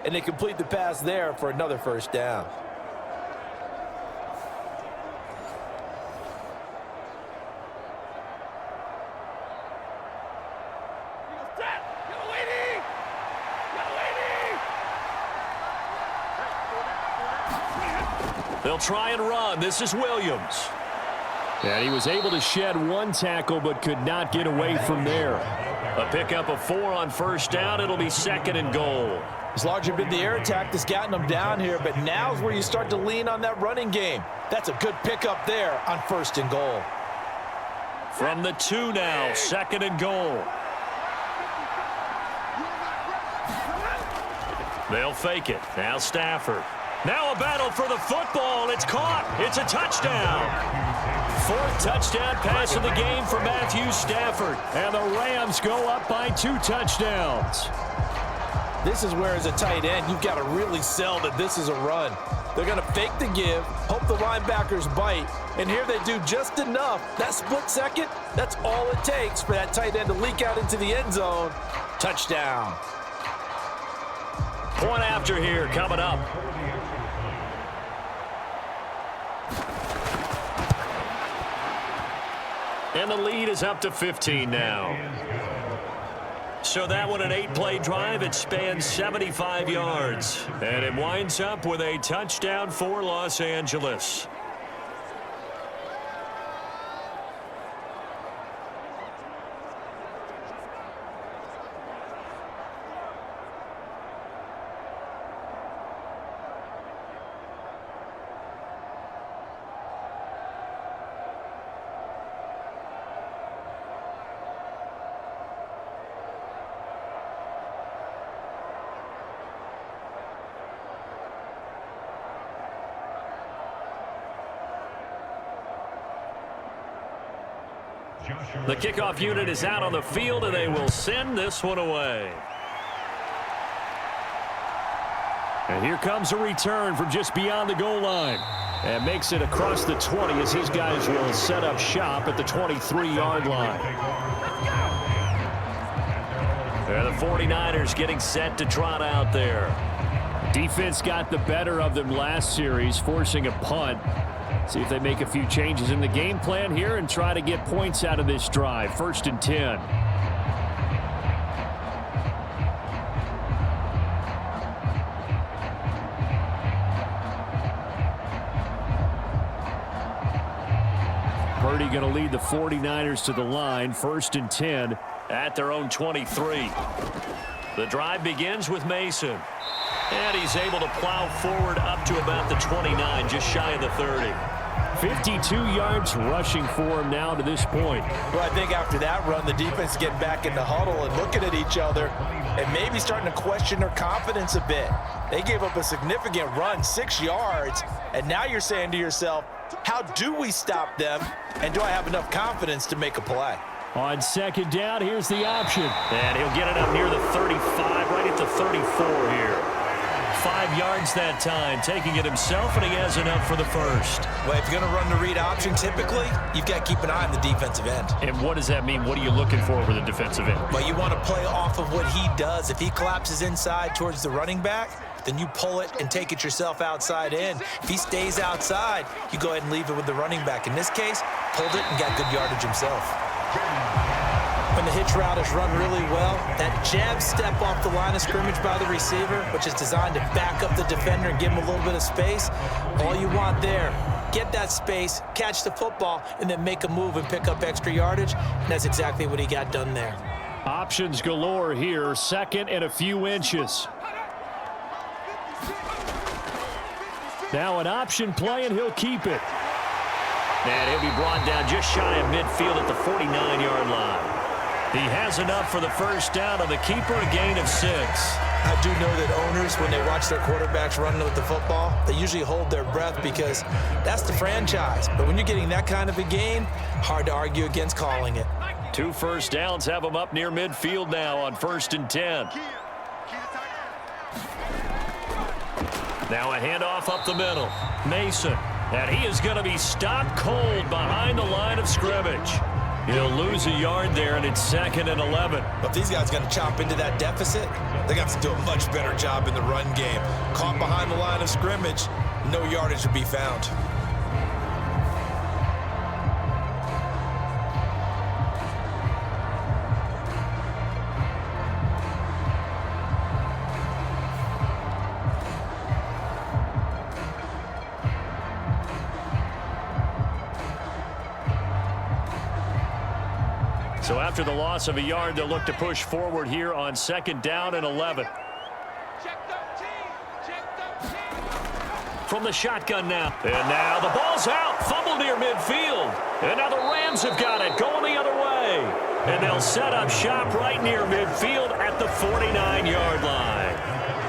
And they complete the pass there for another first down. They'll try and run. This is Williams. And he was able to shed 1 tackle but could not get away from there. A pickup of 4 on first down. It'll be 2nd and goal. It's largely been the air attack that's gotten them down here, but now's where you start to lean on that running game. That's a good pickup there on 1st and goal. From the 2 now, 2nd and goal. They'll fake it. Now Stafford. Now a battle for the football. It's caught. It's a touchdown. 4th touchdown pass of the game for Matthew Stafford. And the Rams go up by 2 touchdowns. This is where, as a tight end, you've got to really sell that this is a run. They're going to fake the give, hope the linebackers bite, and here they do just enough. That split second, that's all it takes for that tight end to leak out into the end zone. Touchdown. Point after here coming up. And the lead is up to 15 now. So that one, an 8-play drive. It spans 75 yards. And it winds up with a touchdown for Los Angeles. The kickoff unit is out on the field, and they will send this one away. And here comes a return from just beyond the goal line. And makes it across the 20 as his guys will set up shop at the 23-yard line. And the 49ers getting set to trot out there. Defense got the better of them last series, forcing a punt. See if they make a few changes in the game plan here and try to get points out of this drive. 1st and 10. Purdy going to lead the 49ers to the line. 1st and 10 at their own 23. The drive begins with Mason. And he's able to plow forward up to about the 29, just shy of the 30. 52 yards rushing for him now to this point. Well, I think after that run, the defense getting back in the huddle and looking at each other and maybe starting to question their confidence a bit. They gave up a significant run, 6 yards, and now you're saying to yourself, how do we stop them, and do I have enough confidence to make a play? On 2nd down, here's the option. And he'll get it up near the 35, right at the 34 here. 5 yards that time, taking it himself, and he has enough for the first. Well, if you're going to run the read option, typically, you've got to keep an eye on the defensive end. And what does that mean? What are you looking for with the defensive end? Well, you want to play off of what he does. If he collapses inside towards the running back, then you pull it and take it yourself outside in. If he stays outside, you go ahead and leave it with the running back. In this case, pulled it and got good yardage himself. When the hitch route is run really well, that jab step off the line of scrimmage by the receiver, which is designed to back up the defender and give him a little bit of space, all you want there, get that space, catch the football, and then make a move and pick up extra yardage, and that's exactly what he got done there. Options galore here, 2nd and a few inches. Now an option play, and he'll keep it. And he'll be brought down just shy of midfield at the 49-yard line. He has enough for the first down on the keeper, a gain of 6. I do know that owners, when they watch their quarterbacks run with the football, they usually hold their breath because that's the franchise. But when you're getting that kind of a gain, hard to argue against calling it. 2 first downs have him up near midfield now on 1st and 10. Now a handoff up the middle. Mason. And he is going to be stopped cold behind the line of scrimmage. He'll lose a yard there, and it's 2nd and 11. But if these guys are going to chop into that deficit, they're going to have to do a much better job in the run game. Caught behind the line of scrimmage, no yardage to be found. So after the loss of a yard, they'll look to push forward here on 2nd down and 11. From the shotgun now. And now the ball's out. Fumble near midfield. And now the Rams have got it. Going the other way. And they'll set up shop right near midfield at the 49-yard line.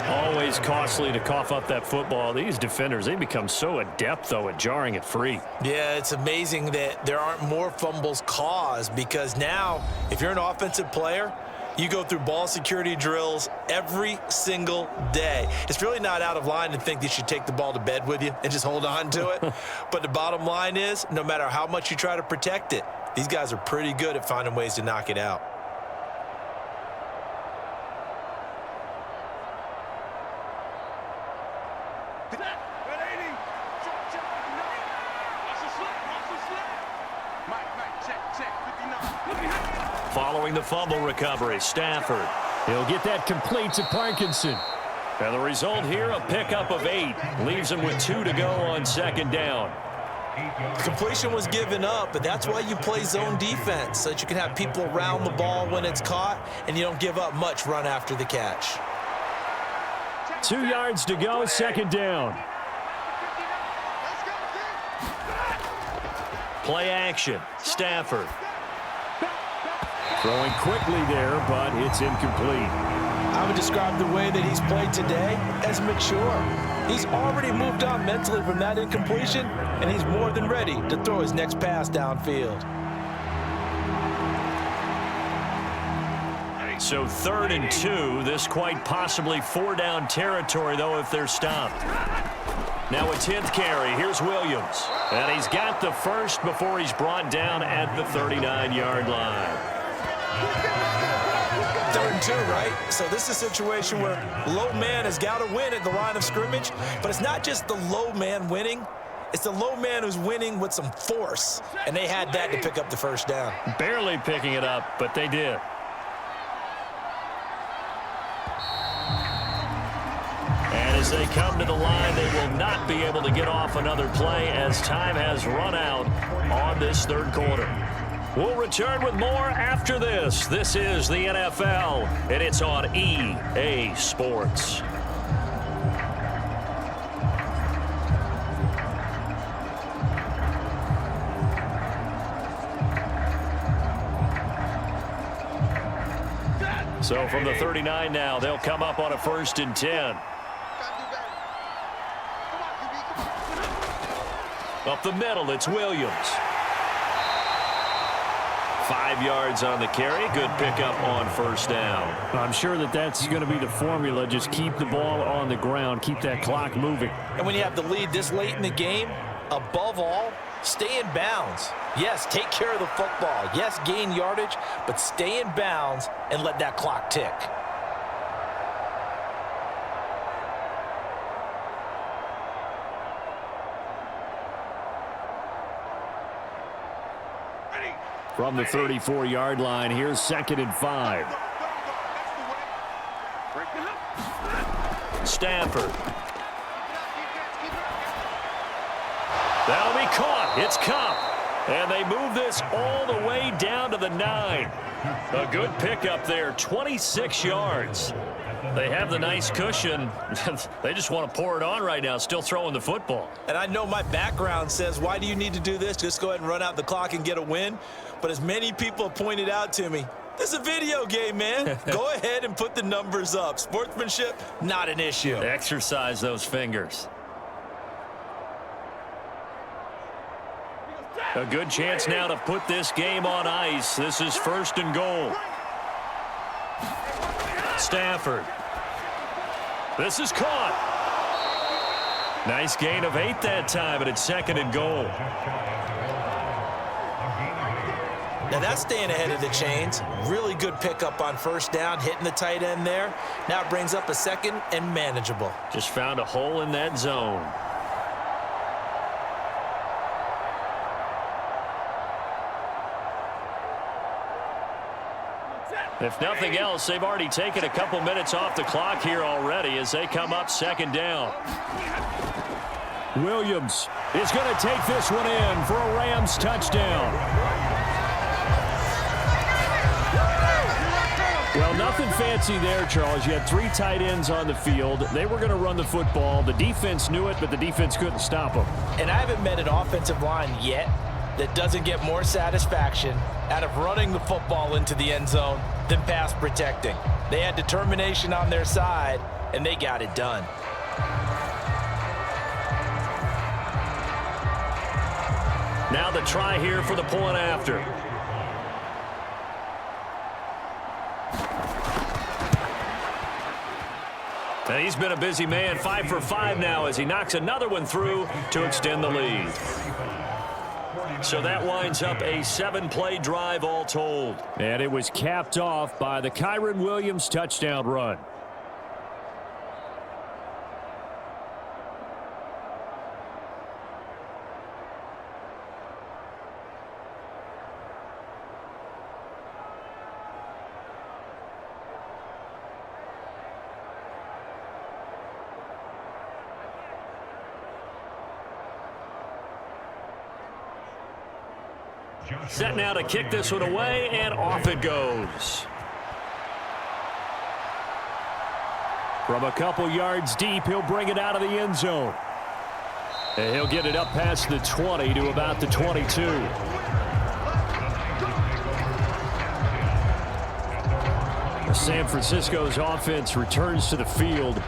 Always costly to cough up that football. These defenders, they become so adept, though, at jarring it free. Yeah, it's amazing that there aren't more fumbles caused because now, if you're an offensive player, you go through ball security drills every single day. It's really not out of line to think that you should take the ball to bed with you and just hold on to it. But the bottom line is, no matter how much you try to protect it, these guys are pretty good at finding ways to knock it out. Following the fumble recovery, Stafford. He'll get that complete to Parkinson. And the result here, a pickup of 8. Leaves him with 2 to go on 2nd down. Completion was given up, but that's why you play zone defense, so that you can have people around the ball when it's caught, and you don't give up much run after the catch. 2 yards to go, 2nd down. Play action, Stafford. Throwing quickly there, but it's incomplete. I would describe the way that he's played today as mature. He's already moved on mentally from that incompletion, and he's more than ready to throw his next pass downfield. So 3rd and 2. This quite possibly 4-down territory, though, if they're stopped. Now a 10th carry. Here's Williams. And he's got the first before he's brought down at the 39-yard line. 3rd and 2, right? So this is a situation where low man has got to win at the line of scrimmage. But it's not just the low man winning. It's the low man who's winning with some force. And they had that to pick up the first down. Barely picking it up, but they did. And as they come to the line, they will not be able to get off another play as time has run out on this 3rd quarter. We'll return with more after this. This is the NFL, and it's on EA Sports. So from the 39 now, they'll come up on a 1st and 10. Up the middle, it's Williams. 5 yards on the carry. Good pickup on 1st down. I'm sure that's going to be the formula. Just keep the ball on the ground. Keep that clock moving. And when you have the lead this late in the game, above all, stay in bounds. Yes, take care of the football. Yes, gain yardage, but stay in bounds and let that clock tick. From the 34-yard line, here's 2nd and 5. Stafford. That'll be caught. It's Cup. And they move this all the way down to the 9. A good pickup there, 26 yards. They have the nice cushion. They just want to pour it on right now, still throwing the football. And I know my background says, why do you need to do this? Just go ahead and run out the clock and get a win. But as many people have pointed out to me, this is a video game, man. Go ahead and put the numbers up. Sportsmanship, not an issue. Exercise those fingers. A good chance now to put this game on ice. This is 1st and goal. Stafford. This is caught. Nice gain of 8 that time, but it's 2nd and goal. Now that's staying ahead of the chains. Really good pickup on 1st down, hitting the tight end there. Now it brings up a 2nd and manageable. Just found a hole in that zone. If nothing else, they've already taken a couple minutes off the clock here already as they come up 2nd down. Williams is going to take this one in for a Rams touchdown. Well, nothing fancy there, Charles. You had 3 tight ends on the field. They were going to run the football. The defense knew it, but the defense couldn't stop them. And I haven't met an offensive line yet that doesn't get more satisfaction out of running the football into the end zone than pass protecting. They had determination on their side, and they got it done. Now the try here for the point after. And he's been a busy man, 5 for 5 now as he knocks another one through to extend the lead. So that winds up a 7-play drive all told. And it was capped off by the Kyren Williams touchdown run. Set now to kick this one away, and off it goes. From a couple yards deep, he'll bring it out of the end zone. And he'll get it up past the 20 to about the 22. San Francisco's offense returns to the field.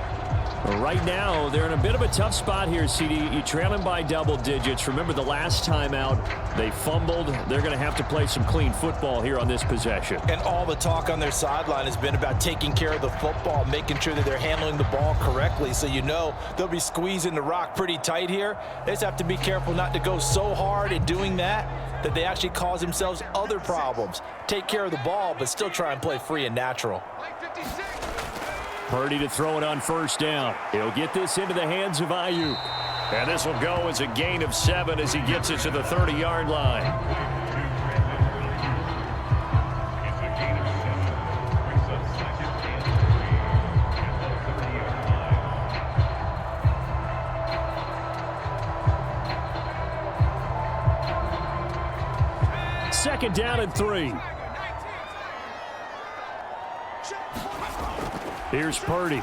Right now, they're in a bit of a tough spot here, CD. You trail them by double digits. Remember the last time out, they fumbled. They're going to have to play some clean football here on this possession. And all the talk on their sideline has been about taking care of the football, making sure that they're handling the ball correctly. So you know they'll be squeezing the rock pretty tight here. They just have to be careful not to go so hard in doing that they actually cause themselves other problems. Take care of the ball, but still try and play free and natural. Purdy to throw it on first down. He'll get this into the hands of Ayuk. And this will go as a gain of 7 as he gets it to the 30-yard line. It's a gain of 7. Brings up second and 3 at the 30-yard line. Second down and 3. Here's Purdy.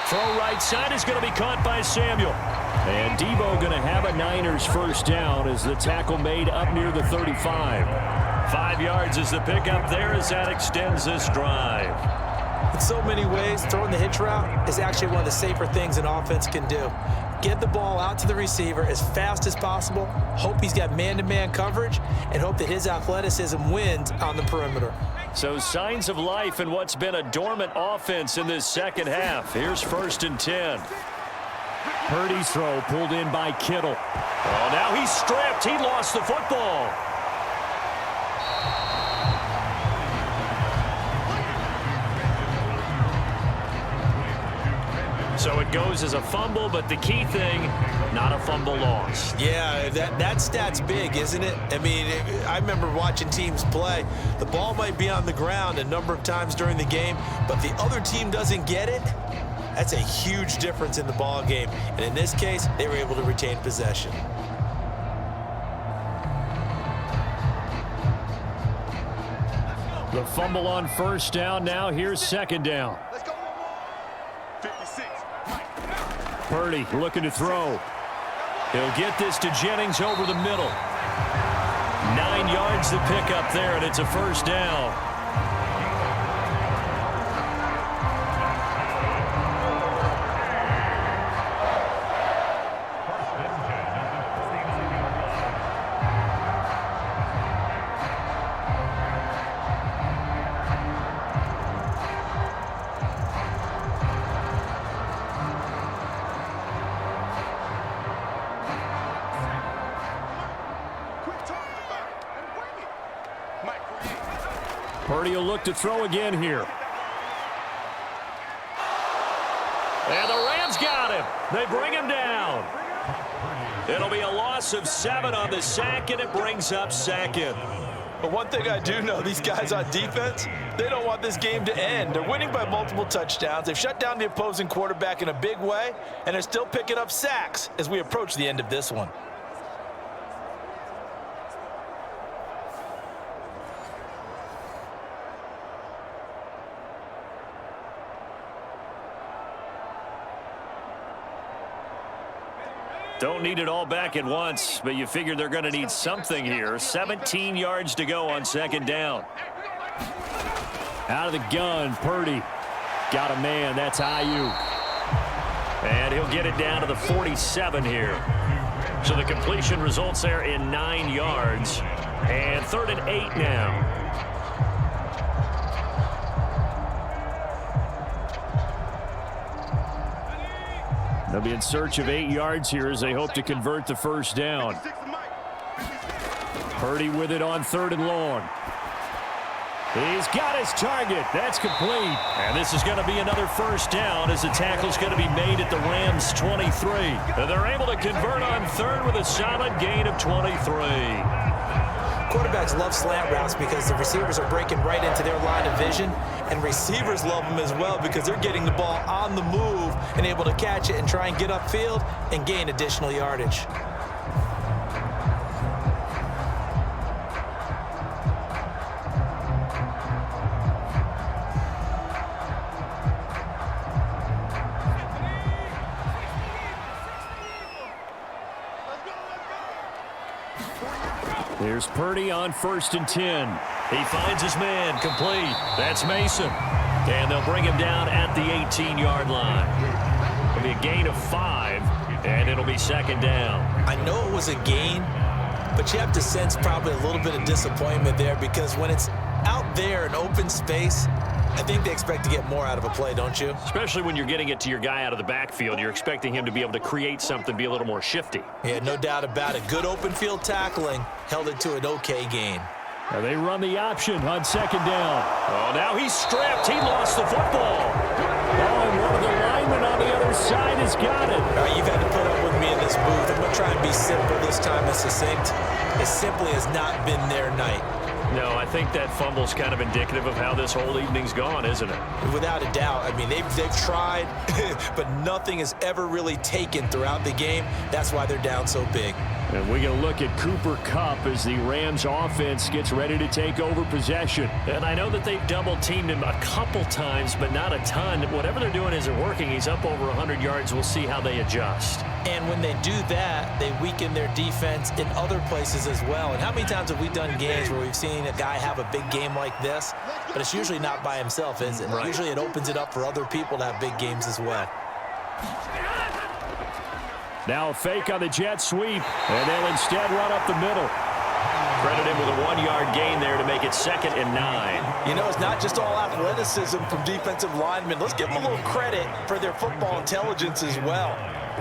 Throw right side is going to be caught by Samuel. And Debo going to have a Niners first down as the tackle made up near the 35. 5 yards is the pickup there as that extends this drive. In so many ways, throwing the hitch route is actually one of the safer things an offense can do. Get the ball out to the receiver as fast as possible, hope he's got man-to-man coverage, and hope that his athleticism wins on the perimeter. So signs of life in what's been a dormant offense in this second half. Here's 1st and 10. Purdy's throw pulled in by Kittle. Oh, now he's stripped. He lost the football. So it goes as a fumble, but the key thing, not a fumble loss. Yeah, that stat's big, isn't it? I mean, I remember watching teams play. The ball might be on the ground a number of times during the game, but the other team doesn't get it. That's a huge difference in the ball game. And in this case, they were able to retain possession. The fumble on first down. Now here's second down. Let's go. 56. Purdy looking to throw. He'll get this to Jennings over the middle. 9 yards to pick up there, and it's a first down. Purdy will look to throw again here. And the Rams got him. They bring him down. It'll be a loss of 7 on the sack, and it brings up second. But one thing I do know, these guys on defense, they don't want this game to end. They're winning by multiple touchdowns. They've shut down the opposing quarterback in a big way, and they're still picking up sacks as we approach the end of this one. Don't need it all back at once, but you figure they're going to need something here. 17 yards to go on second down. Out of the gun, Purdy. Got a man, that's Ayuk. And he'll get it down to the 47 here. So the completion results there in 9 yards. And 3rd and 8 now. They'll be in search of 8 yards here as they hope to convert the first down. Purdy with it on 3rd and long. He's got his target. That's complete. And this is going to be another first down as the tackle's going to be made at the Rams' 23. And they're able to convert on 3rd with a solid gain of 23. Quarterbacks love slant routes because the receivers are breaking right into their line of vision, and receivers love them as well because they're getting the ball on the move and able to catch it and try and get upfield and gain additional yardage. Here's Purdy on 1st and 10. He finds his man, complete. That's Mason. And they'll bring him down at the 18-yard line. It'll be a gain of 5, and it'll be second down. I know it was a gain, but you have to sense probably a little bit of disappointment there because when it's out there in open space, I think they expect to get more out of a play, don't you? Especially when you're getting it to your guy out of the backfield. You're expecting him to be able to create something, be a little more shifty. Yeah, no doubt about it. Good open field tackling held it to an okay gain. They run the option on second down. Oh, now he's stripped. He lost the football. Oh, and one of the linemen on the other side has got it. All right, you've had to put up with me in this booth. I'm going to try and be simple this time and succinct. It simply has not been their night. No, I think that fumble's kind of indicative of how this whole evening's gone, isn't it? Without a doubt. I mean, they've tried, but nothing has ever really taken throughout the game. That's why they're down so big. And we're going to look at Cooper Kupp as the Rams offense gets ready to take over possession. And I know that they've double-teamed him a couple times, but not a ton. Whatever they're doing isn't working. He's up over 100 yards. We'll see how they adjust. And when they do that, they weaken their defense in other places as well. And how many times have we done games where we've seen a guy have a big game like this, but it's usually not by himself, is it? Right. Usually it opens it up for other people to have big games as well. Now a fake on the jet sweep, and they'll instead run up the middle. Credit him with a 1-yard gain there to make it 2nd and 9. You know, it's not just all athleticism from defensive linemen. Let's give them a little credit for their football intelligence as well.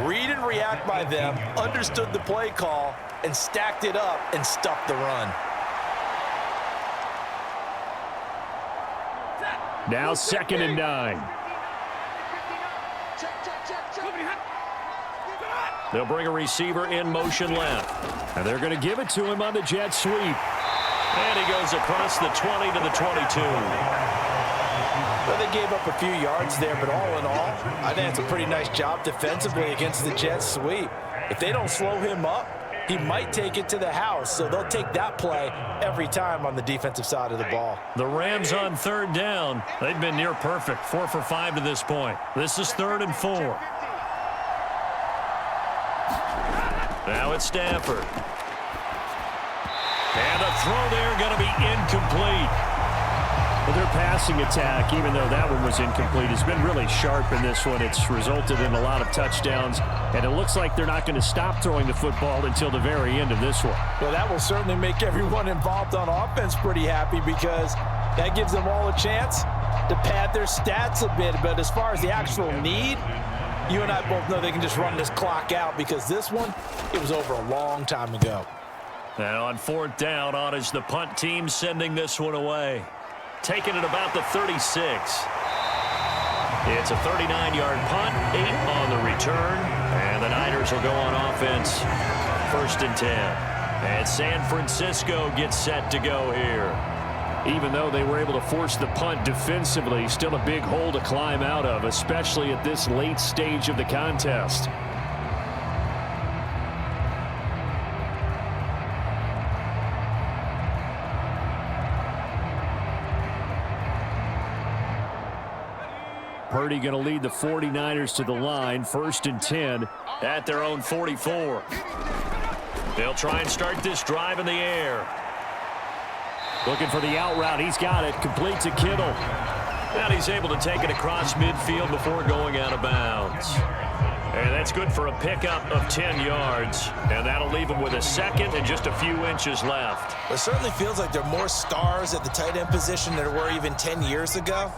Read and react by them, understood the play call, and stacked it up and stuffed the run. Now 2nd and 9. They'll bring a receiver in motion left. And they're going to give it to him on the jet sweep. And he goes across the 20 to the 22. Well, they gave up a few yards there, but all in all, I think it's a pretty nice job defensively against the jet sweep. If they don't slow him up, he might take it to the house, so they'll take that play every time on the defensive side of the ball. The Rams on 3rd down. They've been near perfect, 4 for 5 to this point. This is 3rd and 4. Now it's Stafford. And the throw there going to be incomplete. Well, their passing attack, even though that one was incomplete, has been really sharp in this one. It's resulted in a lot of touchdowns, and it looks like they're not going to stop throwing the football until the very end of this one. Well, that will certainly make everyone involved on offense pretty happy because that gives them all a chance to pad their stats a bit. But as far as the actual need, you and I both know they can just run this clock out because this one, it was over a long time ago. Now on 4th down, on is the punt team sending this one away. Taking it about the 36. It's a 39-yard punt, 8 on the return, and the Niners will go on offense, 1st and 10. And San Francisco gets set to go here. Even though they were able to force the punt defensively, still a big hole to climb out of, especially at this late stage of the contest. Purdy going to lead the 49ers to the line, 1st and 10 at their own 44. They'll try and start this drive in the air. Looking for the out route. He's got it. Complete to Kittle. And he's able to take it across midfield before going out of bounds. And that's good for a pickup of 10 yards. And that'll leave him with a 2nd and just a few inches left. It certainly feels like there are more stars at the tight end position than there were even 10 years ago.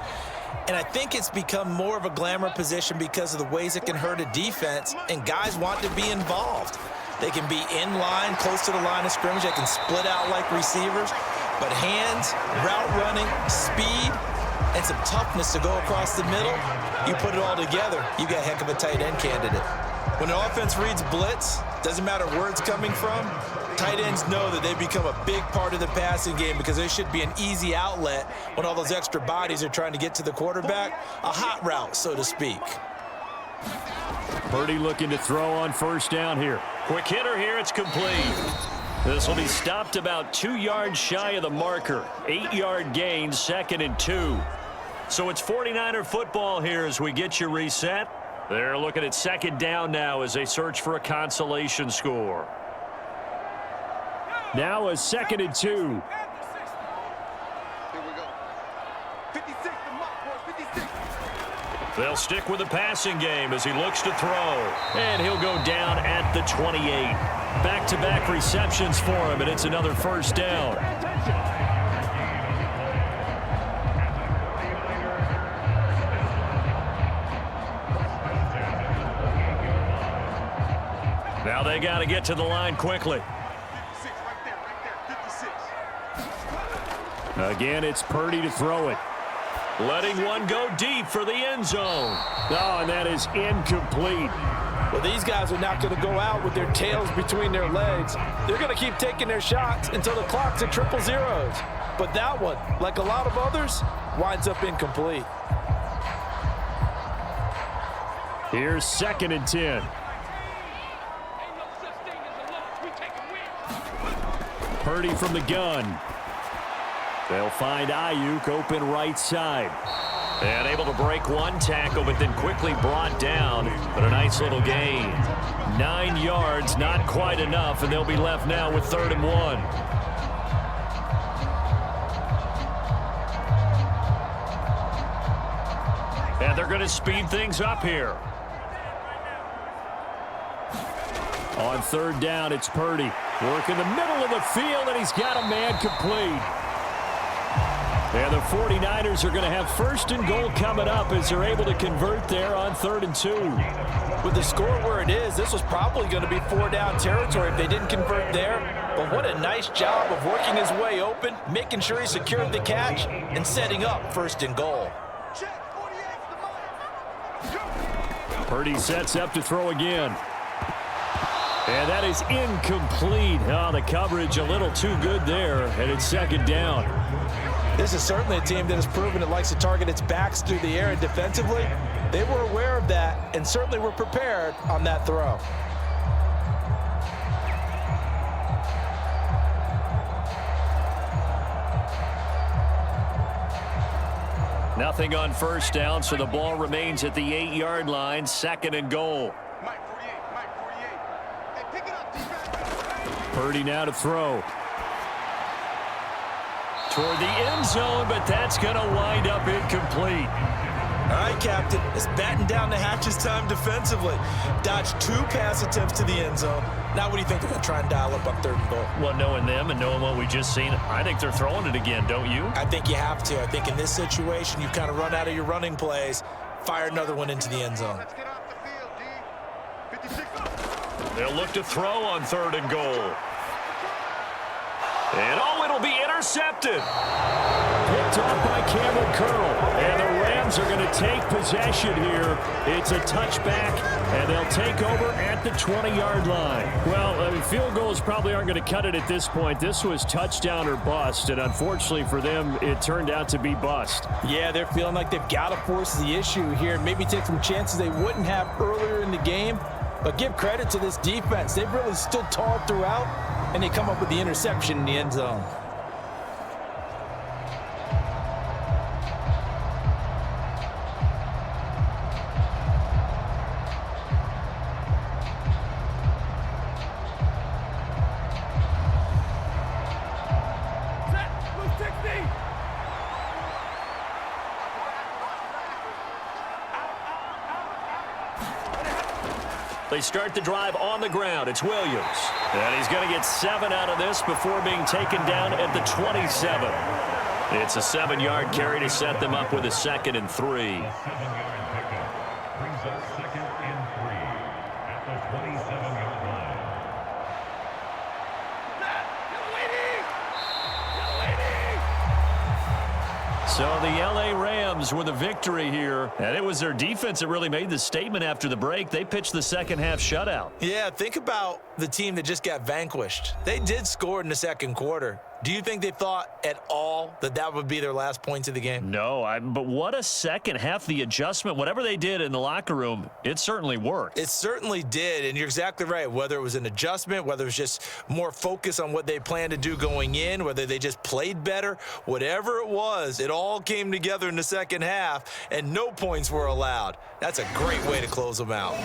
And I think it's become more of a glamour position because of the ways it can hurt a defense, and guys want to be involved. They can be in line, close to the line of scrimmage. They can split out like receivers. But hands, route running, speed, and some toughness to go across the middle, you put it all together, you got a heck of a tight end candidate. When the offense reads blitz, doesn't matter where it's coming from, tight ends know that they become a big part of the passing game because they should be an easy outlet when all those extra bodies are trying to get to the quarterback, a hot route, so to speak. Purdy looking to throw on 1st down here. Quick hitter here, it's complete. This will be stopped about 2 yards shy of the marker. 8-yard gain, 2nd and 2. So it's 49er football here as we get you reset. They're looking at 2nd down now as they search for a consolation score. Now a 2nd and 2. Here we go. 56, the mark, boys, 56. They'll stick with the passing game as he looks to throw. And he'll go down at the 28. Back-to-back receptions for him, and it's another first down. Now they got to get to the line quickly. 56, right there, 56. Again, it's Purdy to throw it. Letting one go deep for the end zone. Oh, and that is incomplete. Well, these guys are not going to go out with their tails between their legs. They're going to keep taking their shots until the clock's at triple zeros. But that one, like a lot of others, winds up incomplete. Here's 2nd and 10. Purdy from the gun. They'll find Ayuk open right side. And able to break one tackle, but then quickly brought down. But a nice little gain. 9 yards, not quite enough, and they'll be left now with 3rd and 1. And they're going to speed things up here. On 3rd down, it's Purdy. Working the middle of the field, and he's got a man complete. And the 49ers are going to have 1st and goal coming up as they're able to convert there on 3rd and 2. With the score where it is, this was probably going to be 4-down territory if they didn't convert there. But what a nice job of working his way open, making sure he secured the catch, and setting up 1st and goal. Purdy sets up to throw again. And that is incomplete. Oh, the coverage a little too good there, and it's 2nd down. This is certainly a team that has proven it likes to target its backs through the air, and defensively, they were aware of that and certainly were prepared on that throw. Nothing on 1st down, so the ball remains at the 8-yard line, 2nd and goal. Mike 48, Mike 48. Hey, pick it up, defense. Purdy now to throw. Toward the end zone, but that's going to wind up incomplete. All right, Captain, it's batten down the hatches time defensively. Dodged 2 pass attempts to the end zone. Now what do you think they're going to try and dial up on 3rd and goal? Well, knowing them and knowing what we just seen, I think they're throwing it again, don't you? I think you have to. I think in this situation, you've kind of run out of your running plays. Fire another one into the end zone. Let's get off the field, D. 56. They'll look to throw on 3rd and goal. And it'll be intercepted. Picked off by Cameron Curl. And the Rams are going to take possession here. It's a touchback, and they'll take over at the 20-yard line. Well, I mean, field goals probably aren't going to cut it at this point. This was touchdown or bust, and unfortunately for them, it turned out to be bust. Yeah, they're feeling like they've got to force the issue here and maybe take some chances they wouldn't have earlier in the game. But give credit to this defense. They've really stood tall throughout, and they come up with the interception in the end zone. They start the drive on the ground. It's Williams. And he's going to get 7 out of this before being taken down at the 27. It's a 7-yard carry to set them up with a 2nd and 3. 7-yard pickup brings up 2nd and 3 at the 27-yard line. So the LA Rams with a victory here, and it was their defense that really made the statement after the break. They pitched the second half shutout. Yeah, think about the team that just got vanquished. They did score in the 2nd quarter. Do you think they thought at all that that would be their last points of the game? No, but what a second half. The adjustment, whatever they did in the locker room, it certainly worked. It certainly did, and you're exactly right. Whether it was an adjustment, whether it was just more focus on what they planned to do going in, whether they just played better, whatever it was, it all came together in the second half, and no points were allowed. That's a great way to close them out.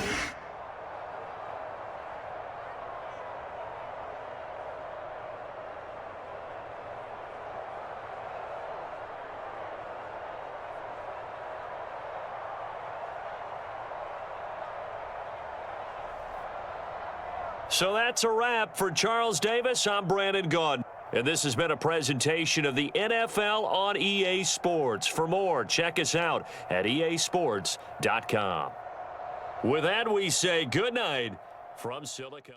So that's a wrap. For Charles Davis, I'm Brandon Gaudin. And this has been a presentation of the NFL on EA Sports. For more, check us out at easports.com. With that, we say good night from Silicon.